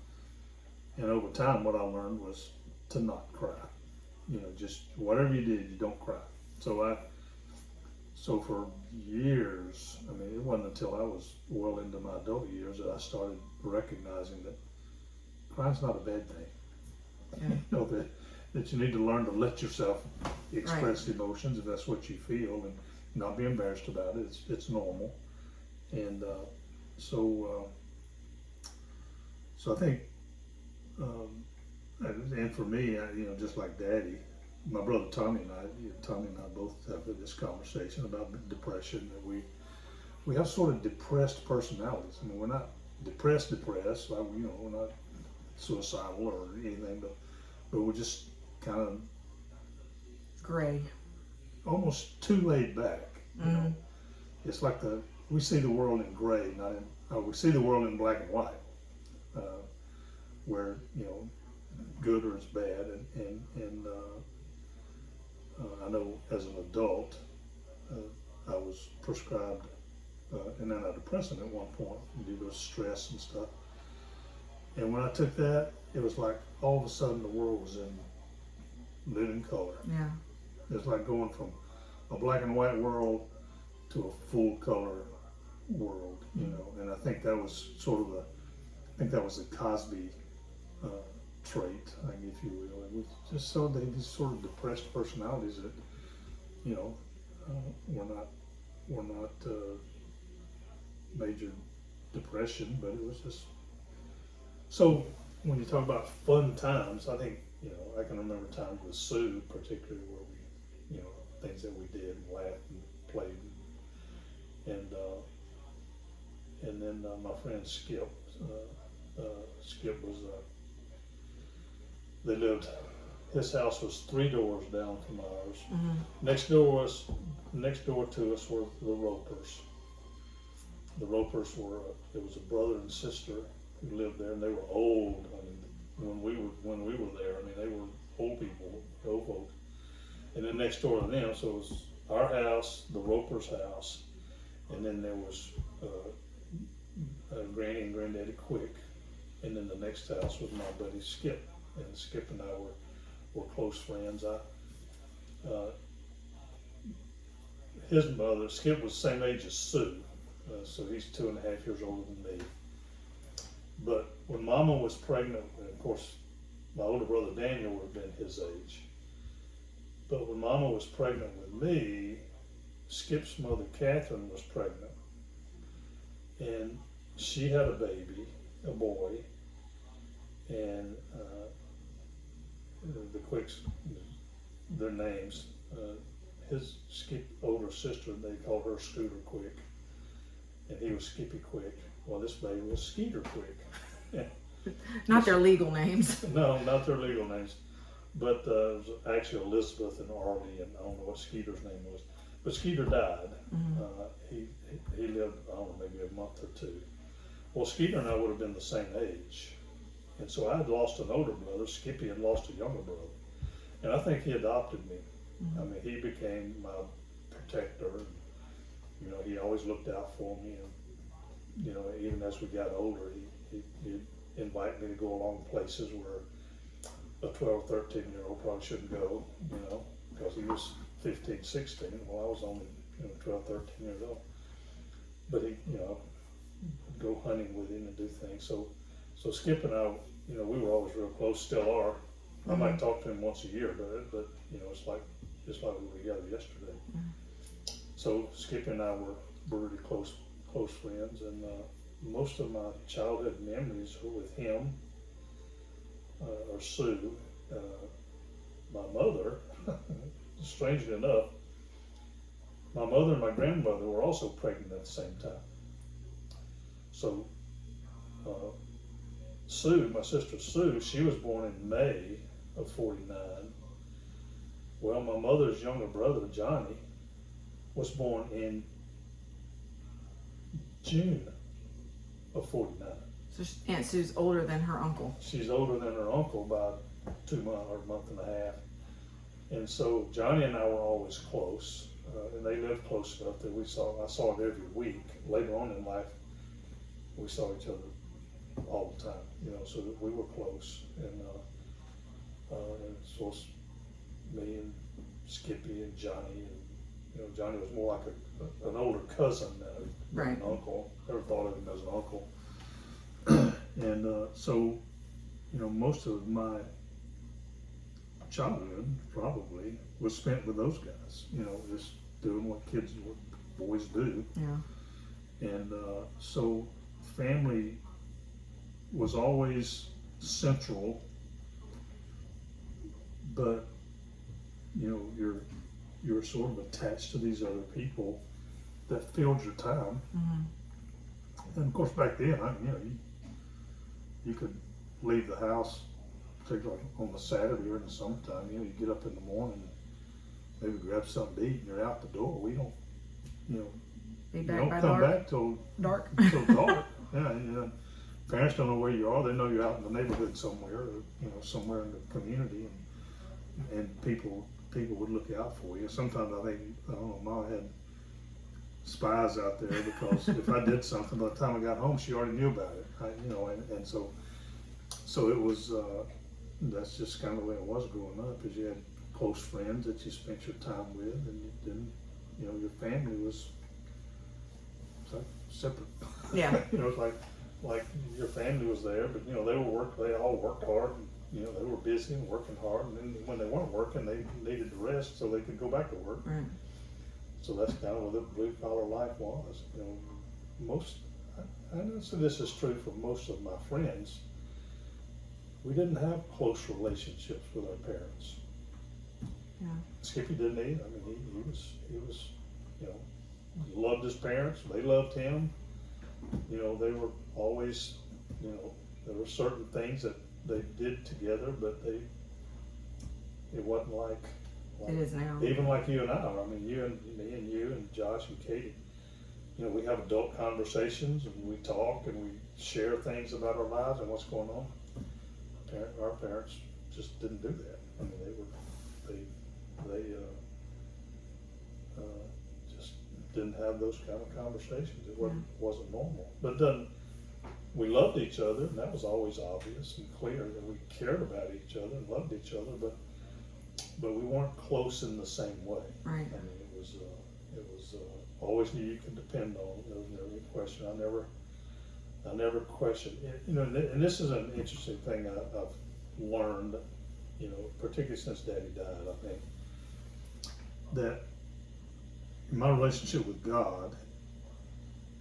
And over time, what I learned was to not cry. You know, just whatever you did, you don't cry. So for years, I mean, it wasn't until I was well into my adult years that I started recognizing that crying's not a bad thing. Yeah. You know, that you need to learn to let yourself express emotions if that's what you feel, and not be embarrassed about it. It's normal. And so I think, and for me, you know, just like Daddy, my brother Tommy and I both have this conversation about depression. That we have sort of depressed personalities. I mean, we're not depressed, like, you know, we're not suicidal or anything, but we're just kind of Gray. almost too laid back. You know, it's like we see the world in gray, we see the world in black and white, where, you know, good or it's bad, and I know as an adult, I was prescribed an antidepressant at one point due to stress and stuff. And when I took that, it was like all of a sudden the world was in living color. Yeah. It's like going from a black and white world to a full color world, you know. And I think that was sort of the Cosby uh, trait, if you will. It was just so they just sort of depressed personalities that, you know, were not major depression, but it was just so. When you talk about fun times, I think, you know, I can remember times with Sue, particularly where we, you know, things that we did, and laughed and played, and then my friend Skip. Skip was they lived. His house was 3 doors down from ours. Mm-hmm. Next door to us were the Ropers. The Ropers were there was a brother and sister who lived there, and they were old. I mean, when we were there, I mean, they were old people, old folks. And then next door to them, so it was our house, the Ropers' house, and then there was Granny and Granddaddy Quick, and then the next house was my buddy Skip, and Skip and I were close friends. His mother, Skip, was the same age as Sue, so he's 2.5 years older than me. But when Mama was pregnant, and of course, my older brother Daniel would have been his age. But when Mama was pregnant with me, Skip's mother Catherine was pregnant, and she had a baby, a boy, and the Quicks, their names. His Skip older sister, they called her Scooter Quick, and he was Skippy Quick. Well, this baby was Skeeter Quick. Not their legal names. No, not their legal names. But it was actually Elizabeth and Arlie, and I don't know what Skeeter's name was. But Skeeter died. Mm-hmm. He lived, I don't know, maybe a month or two. Well, Skeeter and I would have been the same age. And so I had lost an older brother. Skippy had lost a younger brother. And I think he adopted me. Mm-hmm. I mean, he became my protector. And, you know, he always looked out for me. And, you know, even as we got older, he'd invite me to go along places where a 12, 13-year-old probably shouldn't go, you know, because he was 15, 16. Well, I was only, you know, 12, 13 years old. But he, you know, would go hunting with him and do things. So Skip and I, you know, we were always real close, still are. I might talk to him once a year, but you know, it's like we were together yesterday. Mm-hmm. So Skip and I were really close friends, and most of my childhood memories were with him or Sue. My mother, strangely enough, my mother and my grandmother were also pregnant at the same time. So Sue, my sister Sue, she was born in May of 49. Well, my mother's younger brother, Johnny, was born in June of 49. So Aunt Sue's older than her uncle. She's older than her uncle by 2 months or a month and a half. And so Johnny and I were always close, and they lived close enough that I saw it every week. Later on in life, we saw each other all the time, you know, so that we were close. And so me and Skippy and Johnny, and you know, Johnny was more like an older cousin than an uncle. Never thought of him as an uncle. And so, you know, most of my childhood probably was spent with those guys, you know, just doing what boys do. Yeah. And so family was always central, but you know, you're sort of attached to these other people that filled your time. Mm-hmm. And of course, back then, you know, you could leave the house, particularly on the Saturday or in the summertime. You know, you get up in the morning, maybe grab something to eat, and you're out the door. We don't, you know, you don't come back till dark. Till dark. Yeah, you know, parents don't know where you are. They know you're out in the neighborhood somewhere, or, you know, somewhere in the community, and people would look out for you. Sometimes I think, I don't know, Mom had spies out there, because if I did something, by the time I got home, she already knew about it. You know, and so it was. That's just kind of the way it was growing up. Is you had close friends that you spent your time with, and then, you know, your family was separate. Yeah. It's like your family was there, but they they all worked hard. And, they were busy and working hard, and then when they weren't working, they needed to rest so they could go back to work. Right. So that's kind of what the blue collar life was. Most, I know this is true for most of my friends. We didn't have close relationships with our parents. Yeah. Skippy didn't either. I mean, he was, loved his parents. They loved him. They were always, there were certain things that they did together, but it wasn't like It is now. even like you and I are. I mean, me and you and Josh and Katie, we have adult conversations and we talk and we share things about our lives and what's going on. Our parents just didn't do that. I mean, they just didn't have those kind of conversations. It wasn't normal. But then we loved each other, and that was always obvious and clear that we cared about each other and loved each other. But we weren't close in the same way. Right. I mean, it was always knew you could depend on. There was never any question. I never questioned. And this is an interesting thing I've learned. Particularly since Daddy died, I think that my relationship with God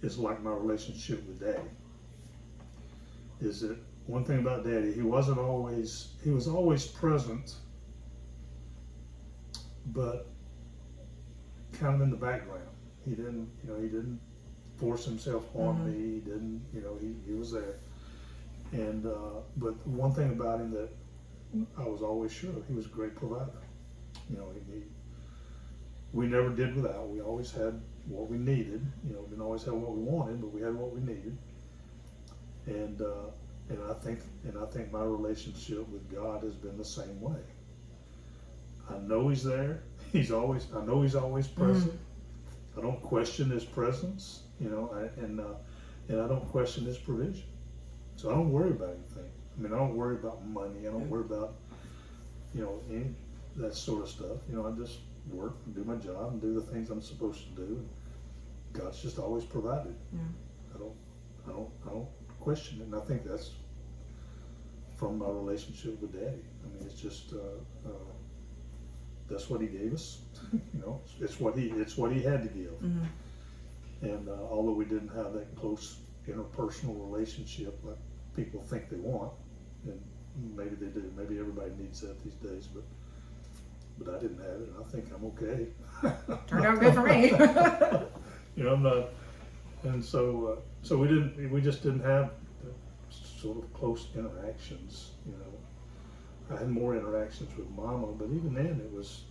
is like my relationship with Daddy. Is that one thing about Daddy? He was always present, but kind of in the background. He didn't force himself on me. He didn't, he was there. And but one thing about him that I was always sure of, he was a great provider. We never did without. We always had what we needed. Didn't always have what we wanted, but we had what we needed. And I think my relationship with God has been the same way. I know He's there. I know He's always present. I don't question His presence. And I don't question His provision. So I don't worry about anything. I mean, I don't worry about money. I don't worry about any that sort of stuff. I just work and do my job and do the things I'm supposed to do. God's just always provided. Yeah. I don't question it, and I think that's from my relationship with Daddy. I mean, it's just that's what He gave us. It's what He had to give. And although we didn't have that close interpersonal relationship like people think they want, and maybe they do. Maybe everybody needs that these days, but I didn't have it, and I think I'm okay. Turned out good for me. I'm not, and so we just didn't have sort of close interactions. I had more interactions with Mama, but even then it was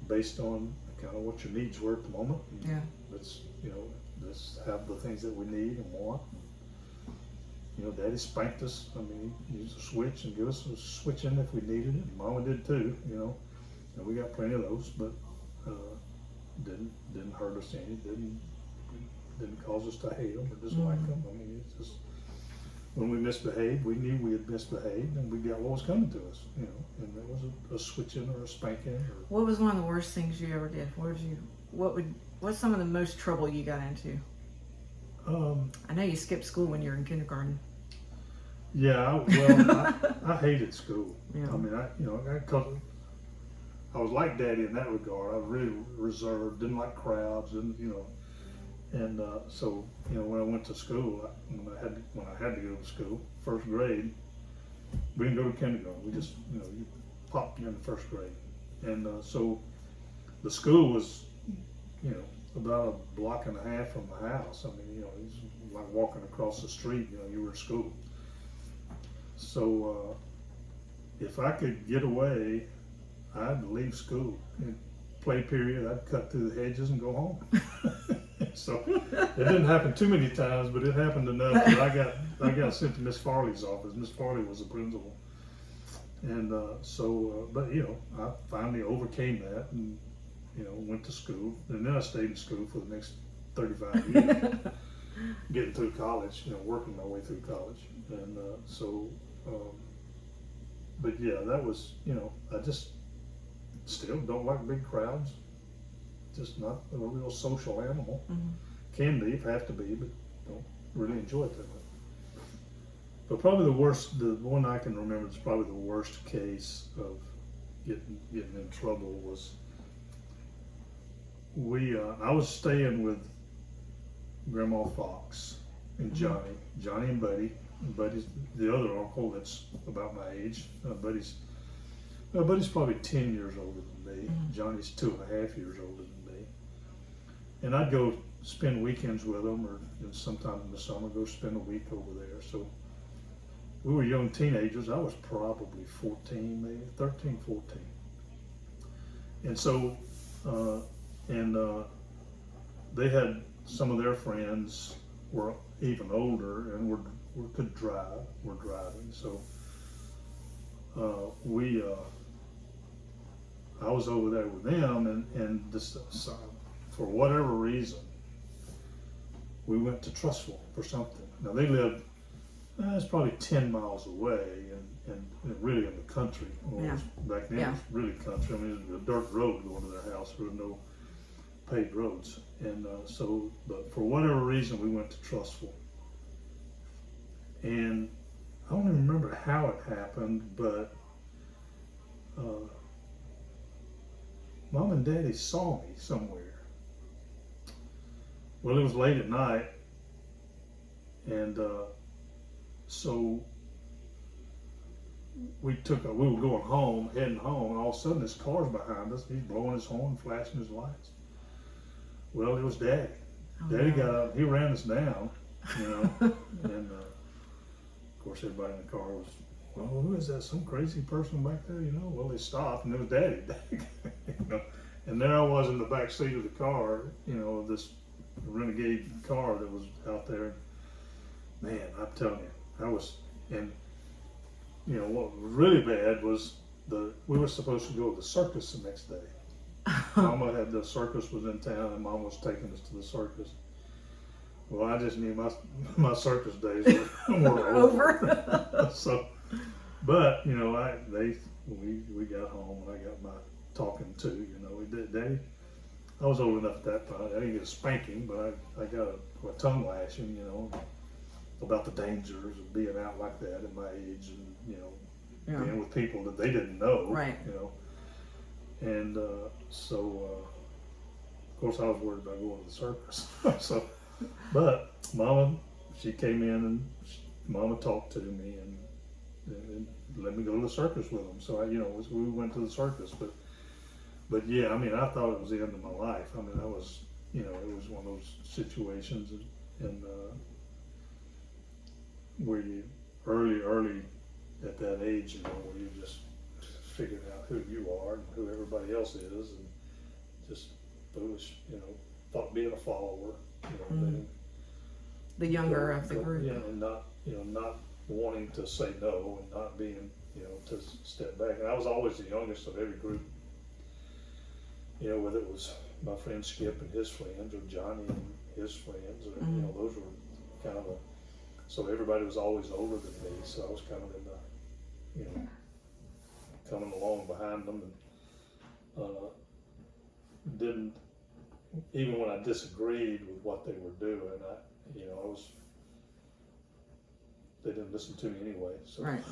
based on kind of what your needs were at the moment. Yeah. Let's have the things that we need and want. Daddy spanked us. I mean, he used a switch and give us a switch in if we needed it. Mama did too. And we got plenty of those, but didn't hurt us any. Didn't cause us to hate them or dislike them. I mean, it's just when we misbehaved, we knew we had misbehaved, and we got what was coming to us. And there was a switching or a spanking. What was one of the worst things you ever did? What's some of the most trouble you got into? I know you skipped school when you were in kindergarten. Yeah, I hated school. Yeah. I mean, I was like Daddy in that regard. I was really reserved, didn't like crowds, and so when I went to school, when I had to go to school, first grade, we didn't go to kindergarten. We just you popped in the first grade, and so the school was about a block and a half from the house. I mean, it's like walking across the street. You were in school. So if I could get away, I'd leave school. In play period, I'd cut through the hedges and go home. So it didn't happen too many times, but it happened enough that I got sent to Miss Farley's office. Miss Farley was the principal, and but I finally overcame that and went to school, and then I stayed in school for the next 35 years, getting through college, working my way through college, and but yeah, that was I just still don't like big crowds. Just not a real social animal. can be, if have to be, but don't really enjoy it that much. But probably the one I can remember that's probably the worst case of getting in trouble was I was staying with Grandma Fox and Johnny and Buddy. Buddy's the other uncle that's about my age. Buddy's probably 10 years older than me. Johnny's 2.5 years older than me. And I'd go spend weekends with them, or sometime in the summer go spend a week over there. So we were young teenagers. I was probably 14, maybe 13, 14. And so, they had some of their friends were even older and could drive. Were driving. So I was over there with them, and this, for whatever reason, we went to Trussville for something. Now they lived, it's probably 10 miles away, and really in the country. Well, back then it was really country. I mean, it was a dirt road going to their house. There were no paved roads. And but for whatever reason, we went to Trussville. And I don't even remember how it happened, but Mom and Daddy saw me somewhere. Well, it was late at night, and so we were going home, heading home, and all of a sudden this car's behind us. He's blowing his horn, flashing his lights. Well, it was Daddy. Daddy got up, he ran us down, and of course everybody in the car was, well, who is that? Some crazy person back there, Well, they stopped, and it was Daddy. And there I was in the back seat of the car, of this renegade car that was out there. Man, I'm telling you, I was, and what was really bad was we were supposed to go to the circus the next day. Mama had the circus was in town, and Mom was taking us to the circus. Well, I just knew my circus days were over. So, but we got home, and I got my talking to. Daddy, I was old enough at that point. I didn't get a spanking, but I got a tongue lashing, about the dangers of being out like that at my age, and being with people that they didn't know, right? And so of course I was worried about going to the circus. So, but Mama, she came in and Mama talked to me and let me go to the circus with them. So we went to the circus, but yeah, I mean, I thought it was the end of my life. I mean, I was, it was one of those situations, and where you early at that age, where you just figured out who you are and who everybody else is, and just foolish, thought being a follower, the younger of the group, and not, not wanting to say no, and not being, to step back. And I was always the youngest of every group. Whether it was my friend Skip and his friends, or Johnny and his friends, or those were kind of so everybody was always older than me, so I was kind of in the, coming along behind them, and didn't, even when I disagreed with what they were doing, they didn't listen to me anyway. So, right.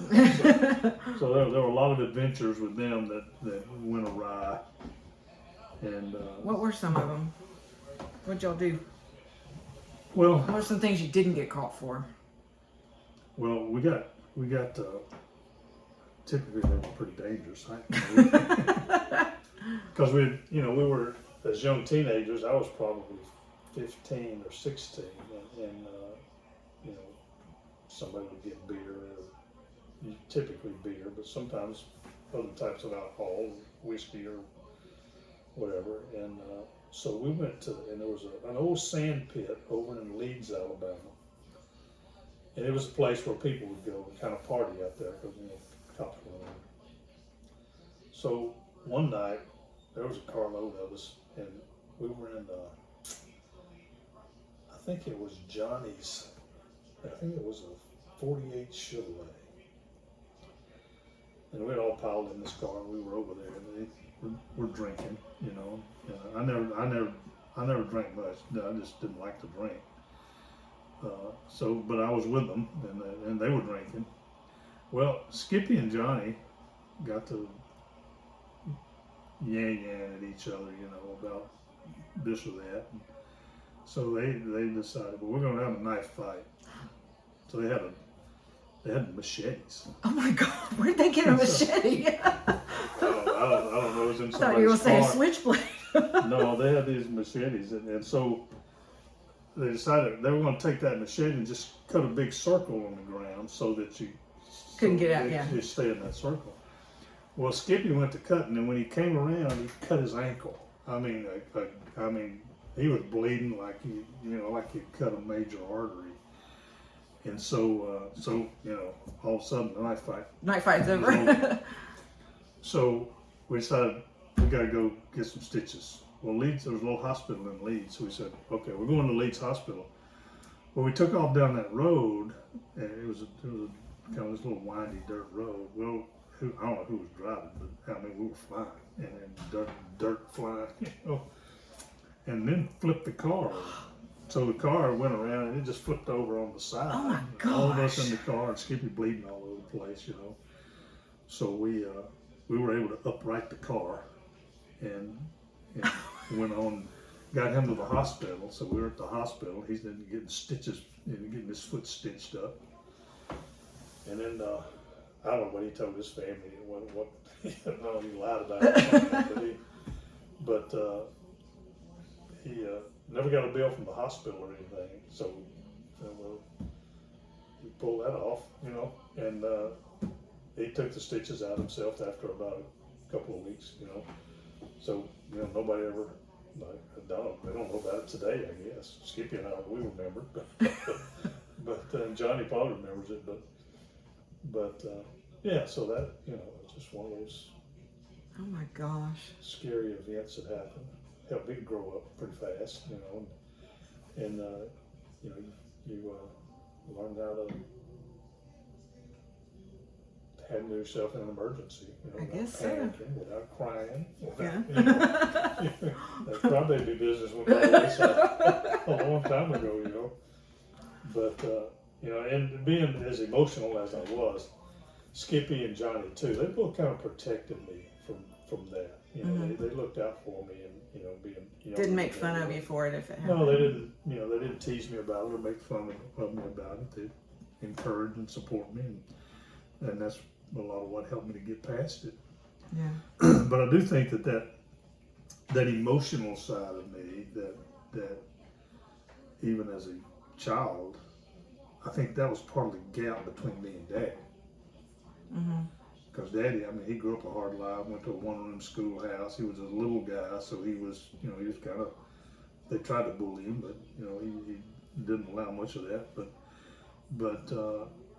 so there were a lot of adventures with them that went awry. And what were some of them? What'd y'all do? Well, what were some things you didn't get caught for? Well, we got typically they were pretty dangerous, because we were, as young teenagers. I was probably 15 or 16, and somebody would get beer, typically beer, but sometimes other types of alcohol, whiskey or whatever. And so we went to, and there was an old sand pit over in Leeds, Alabama. And it was a place where people would go and kind of party out there, because cops were around. So one night there was a carload of us, and we were in I think it was Johnny's, I think it was a 48 Chevrolet. And we had all piled in this car, and we were over there, and we're drinking, I never I never drank much. I just didn't like to drink. But I was with them, and they were drinking. Well, Skippy and Johnny got to yan at each other, about this or that. So they decided, well, we're going to have a knife fight. So they had machetes. Oh my God! Where'd they get a machete? I don't know. It was in I thought you were going to say a switchblade. No, they had these machetes, and so they decided they were going to take that machete and just cut a big circle on the ground so that you couldn't get out. Yeah. You stay in that circle. Well, Skippy went to cutting, and when he came around, he cut his ankle. I mean, he was bleeding like like he cut a major artery. And so, all of a sudden, the Knife fight's over. So we decided we got to go get some stitches. Well, Leeds, there was a little hospital in Leeds, so we said, okay, we're going to Leeds Hospital. Well, we took off down that road, and it was a kind of this little windy dirt road. Well, I don't know who was driving, but I mean, we were flying, and then dirt flying, and then flipped the car over. So the car went around, and it just flipped over on the side. Oh my gosh. All of us in the car, and Skippy bleeding all over the place, So we were able to upright the car, and went on, got him to the hospital. So we were at the hospital. He's then getting stitches, getting his foot stitched up. And then I don't know what he told his family. What I don't know, he lied about it. But he never got a bill from the hospital or anything. So he pulled that off, and he took the stitches out himself after about a couple of weeks, So, nobody ever, they don't know about it today, I guess. Skippy and I, we remember, but Johnny probably remembers it, but yeah, so that, it's just one of those Oh my gosh. scary events that happen. Helped me grow up pretty fast, and you learn how to handle yourself in an emergency. I guess so. Panicking, without crying. Yeah. That crybaby business went on a long time ago, But and being as emotional as I was, Skippy and Johnny too, they both kind of protected me from that. They looked out for me, and being Didn't make fun of you for it if it happened. No, they didn't. They didn't tease me about it or make fun of me about it. They encouraged and support me, and that's a lot of what helped me to get past it. Yeah. But I do think that emotional side of me, that even as a child, I think that was part of the gap between me and Daddy. Because Daddy, he grew up a hard life, went to a one-room schoolhouse. He was a little guy, so he was kind of, they tried to bully him, but, he didn't allow much of that. But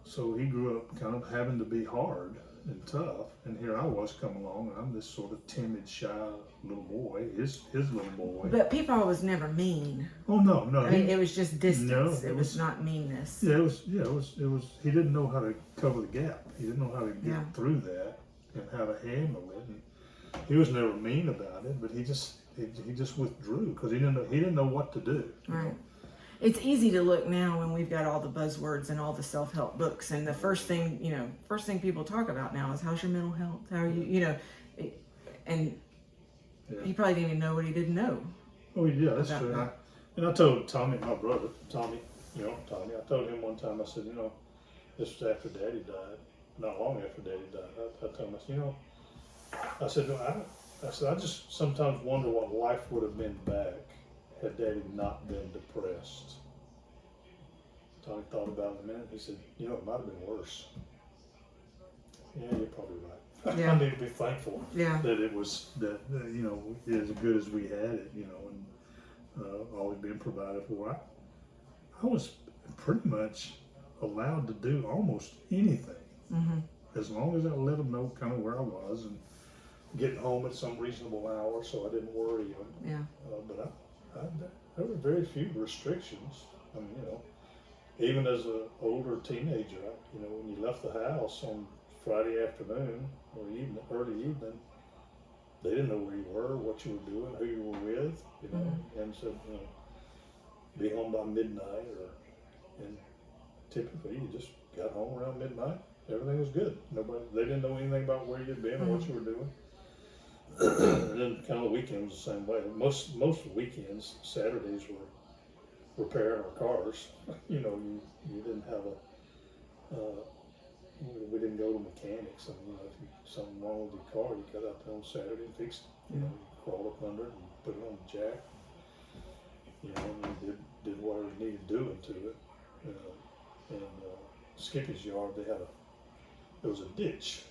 so he grew up kind of having to be hard and tough. And here I was coming along, and I'm this sort of timid, shy little boy, his little boy. But Peepaw was never mean. Oh, no. It was just distance. No, it was not meanness. Yeah, it was. He didn't know how to cover the gap. He didn't know how to get through that and how to handle it. And he was never mean about it, but he just withdrew because he didn't know what to do. Right. It's easy to look now when we've got all the buzzwords and all the self-help books, and the first thing people talk about now is how's your mental health? How are you? And he probably didn't even know what he didn't know. Oh yeah, that's true. That. And I told Tommy, my brother, Tommy. I told him one time. I said, this was after Daddy died, not long after Daddy died. I told him, I said, I just sometimes wonder what life would have been back had Daddy not been depressed. Tommy thought about it a minute. He said, it might have been worse. Yeah, you're probably right. Yeah. I need to be thankful that it was as good as we had it, and always being provided for. I was pretty much allowed to do almost anything, as long as I let them know kind of where I was and getting home at some reasonable hour, so I didn't worry them. Yeah. But there were very few restrictions. Even as an older teenager, when you left the house on Friday afternoon or early evening, they didn't know where you were, what you were doing, who you were with, you know, and so, you know, be home by midnight, and typically you just got home around midnight. Everything was good. They didn't know anything about where you'd been or what you were doing. And then kind of the weekend was the same way. Most weekends, Saturdays were repairing our cars. You know, you didn't have we didn't go to mechanics. And you know, if something wrong with your car, you got out there on Saturday and fixed it. You know, you crawled up under it and put it on the jack. You know, and you did whatever you needed doing to it. And Skippy's yard, there was a ditch,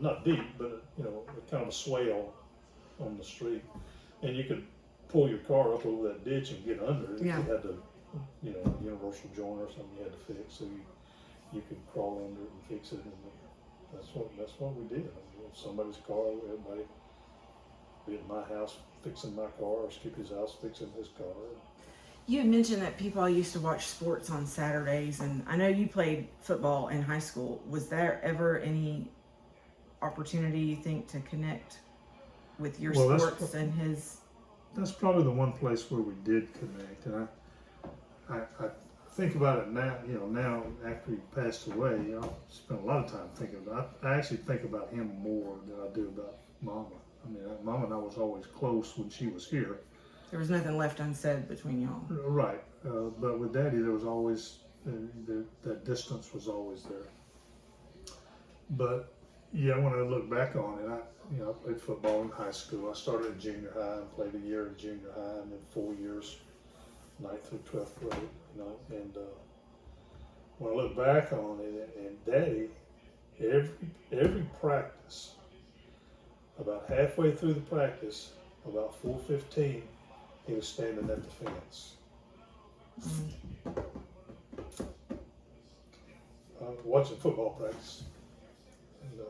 not deep, but you know, kind of a swale on the street, and you could pull your car up over that ditch and get under it. Yeah. You had to, you know, a universal joint or something you had to fix, so you could crawl under it and fix it, and that's what we did. I mean, somebody's car, everybody, be at my house fixing my car, or Skippy's house fixing his car. You had mentioned that people used to watch sports on Saturdays, and I know you played football in high school. Was there ever any opportunity, you think, to connect with your sports and his? That's probably the one place where we did connect, and I think about it now. You know, now after he passed away, you know, I spent a lot of time thinking about. I actually think about him more than I do about Mama. I mean, Mama and I was always close when she was here. There was nothing left unsaid between y'all. Right, but with Daddy, there was always that distance was always there. But yeah, when I look back on it, I played football in high school. I started in junior high and played a year in junior high, and then 4 years, 9th through 12th grade. You know, and when I look back on it, and Daddy, every practice, about halfway through the practice, about 4:15. He was standing at the fence. Watching football practice. And,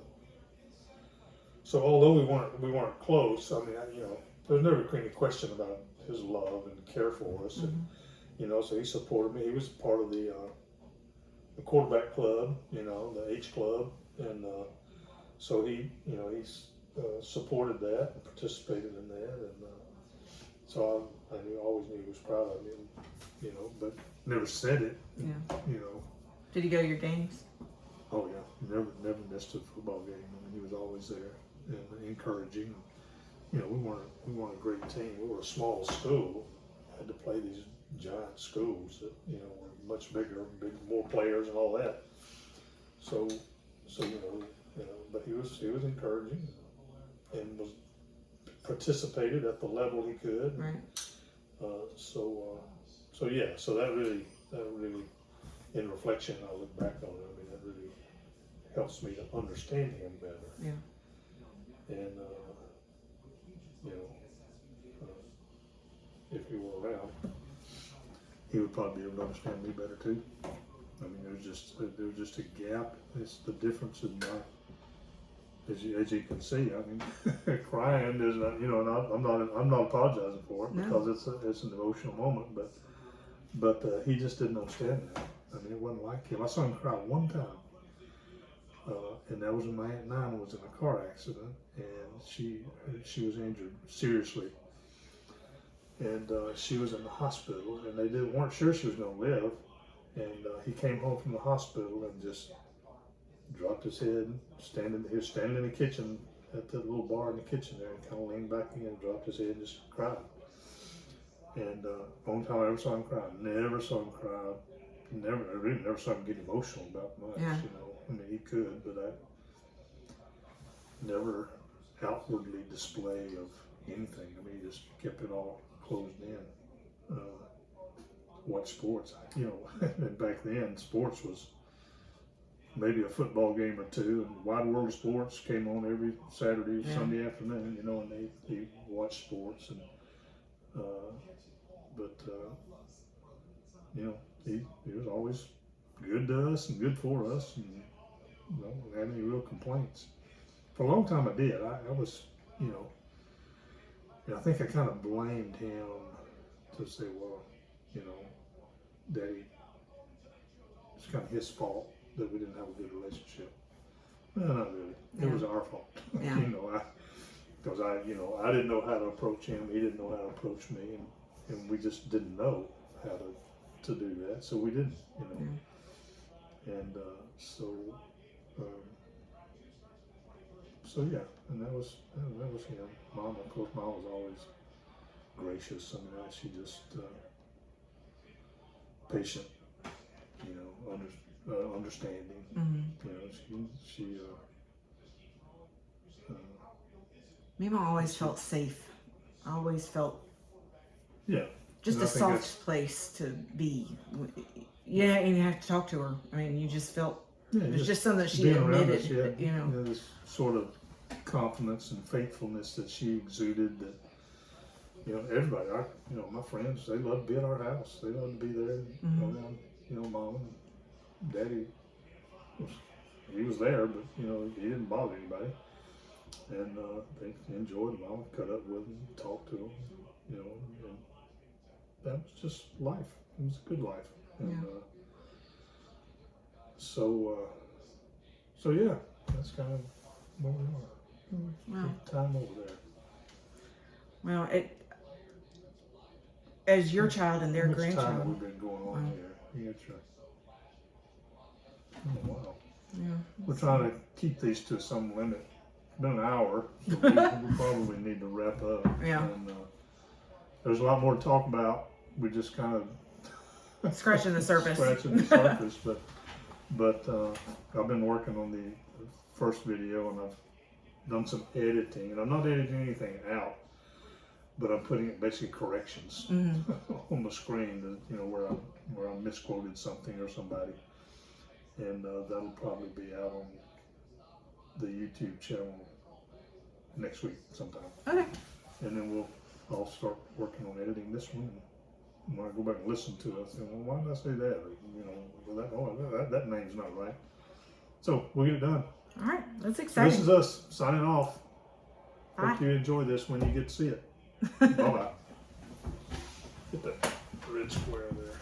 so although we weren't close, I mean, there's never any question about his love and care for us. And, you know, so he supported me. He was part of the quarterback club, you know, the H club, and so he supported that and participated in that, and so I always knew he was proud of me, you know, but never said it. Yeah. You know. Did he go to your games? Oh yeah, never missed a football game. I mean, he was always there and encouraging. You know, we weren't a great team. We were a small school. Had to play these giant schools that, you know, were much bigger, more players and all that. So you know, but he was encouraging and was participated at the level he could. Right. So that really, in reflection, I look back on it. I mean, that really helps me to understand him better. Yeah. And you know, if he were around, he would probably be able to understand me better too. I mean, there was just a gap. It's the difference in my. As you can see, I mean, crying is not, you know, I'm not apologizing for it because it's an emotional moment, but he just didn't understand that. I mean, it wasn't like him. I saw him cry one time, and that was when my Aunt Nina was in a car accident, and she was injured seriously, and she was in the hospital, and they weren't sure she was going to live, and he came home from the hospital and just dropped his head, he was standing in the kitchen at the little bar in the kitchen there, and kind of leaned back in, dropped his head and just cried. And only time I ever saw him cry. Never saw him cry. I really never saw him get emotional about much. Yeah. You know, I mean, he could, but I never outwardly display of anything. I mean, he just kept it all closed in. Watch sports, you know. And back then, sports was maybe a football game or two, and Wide World of Sports came on every Saturday, Sunday afternoon, you know, and they watched sports, and you know, he was always good to us and good for us, and you know, didn't have any real complaints. For a long time I did. I was, you know, and I think I kind of blamed him to say, well, you know, Daddy, it's kind of his fault that we didn't have a good relationship. No, not really. It was our fault. Yeah. You know, because I didn't know how to approach him. He didn't know how to approach me, and we just didn't know how to do that. So we didn't, and so yeah, and that was him. Mom, of course, Mom was always gracious. I mean, she just patient, understanding. She Mima always felt safe. I always felt yeah. just And a I think that's- soft place to be. Yeah, and you have to talk to her. I mean, you just felt Yeah, it was just something that she being around admitted. us, this sort of confidence and faithfulness that she exuded. That everybody, my friends, they love to be at our house. They love to be there around, Mom and Daddy. He was there, but he didn't bother anybody, and they enjoyed Mom, cut up with him, talked to him, and that was just life. It was a good life, and so yeah, that's kind of where we are. Wow. Good time over there. Well, as your child and their How much time grandchild. have we been going on here? You got your, oh wow. Yeah. We're trying to keep these to some limit. It's been an hour, so we probably need to wrap up. Yeah. And there's a lot more to talk about. We just kind of Scratching the surface. Scratching the surface, but I've been working on the first video, and I've done some editing, and I'm not editing anything out, but I'm putting basically corrections on the screen to, where I misquoted something or somebody, and that'll probably be out on the YouTube channel next week sometime. Okay. And then I'll start working on editing this one. And when I go back and listen to it, I say, well, why did I say that? Or, that name's not right. So we'll get it done. All right. That's exciting. This is us signing off. Bye. Hope you enjoy this when you get to see it. Bye-bye. Get that red square there.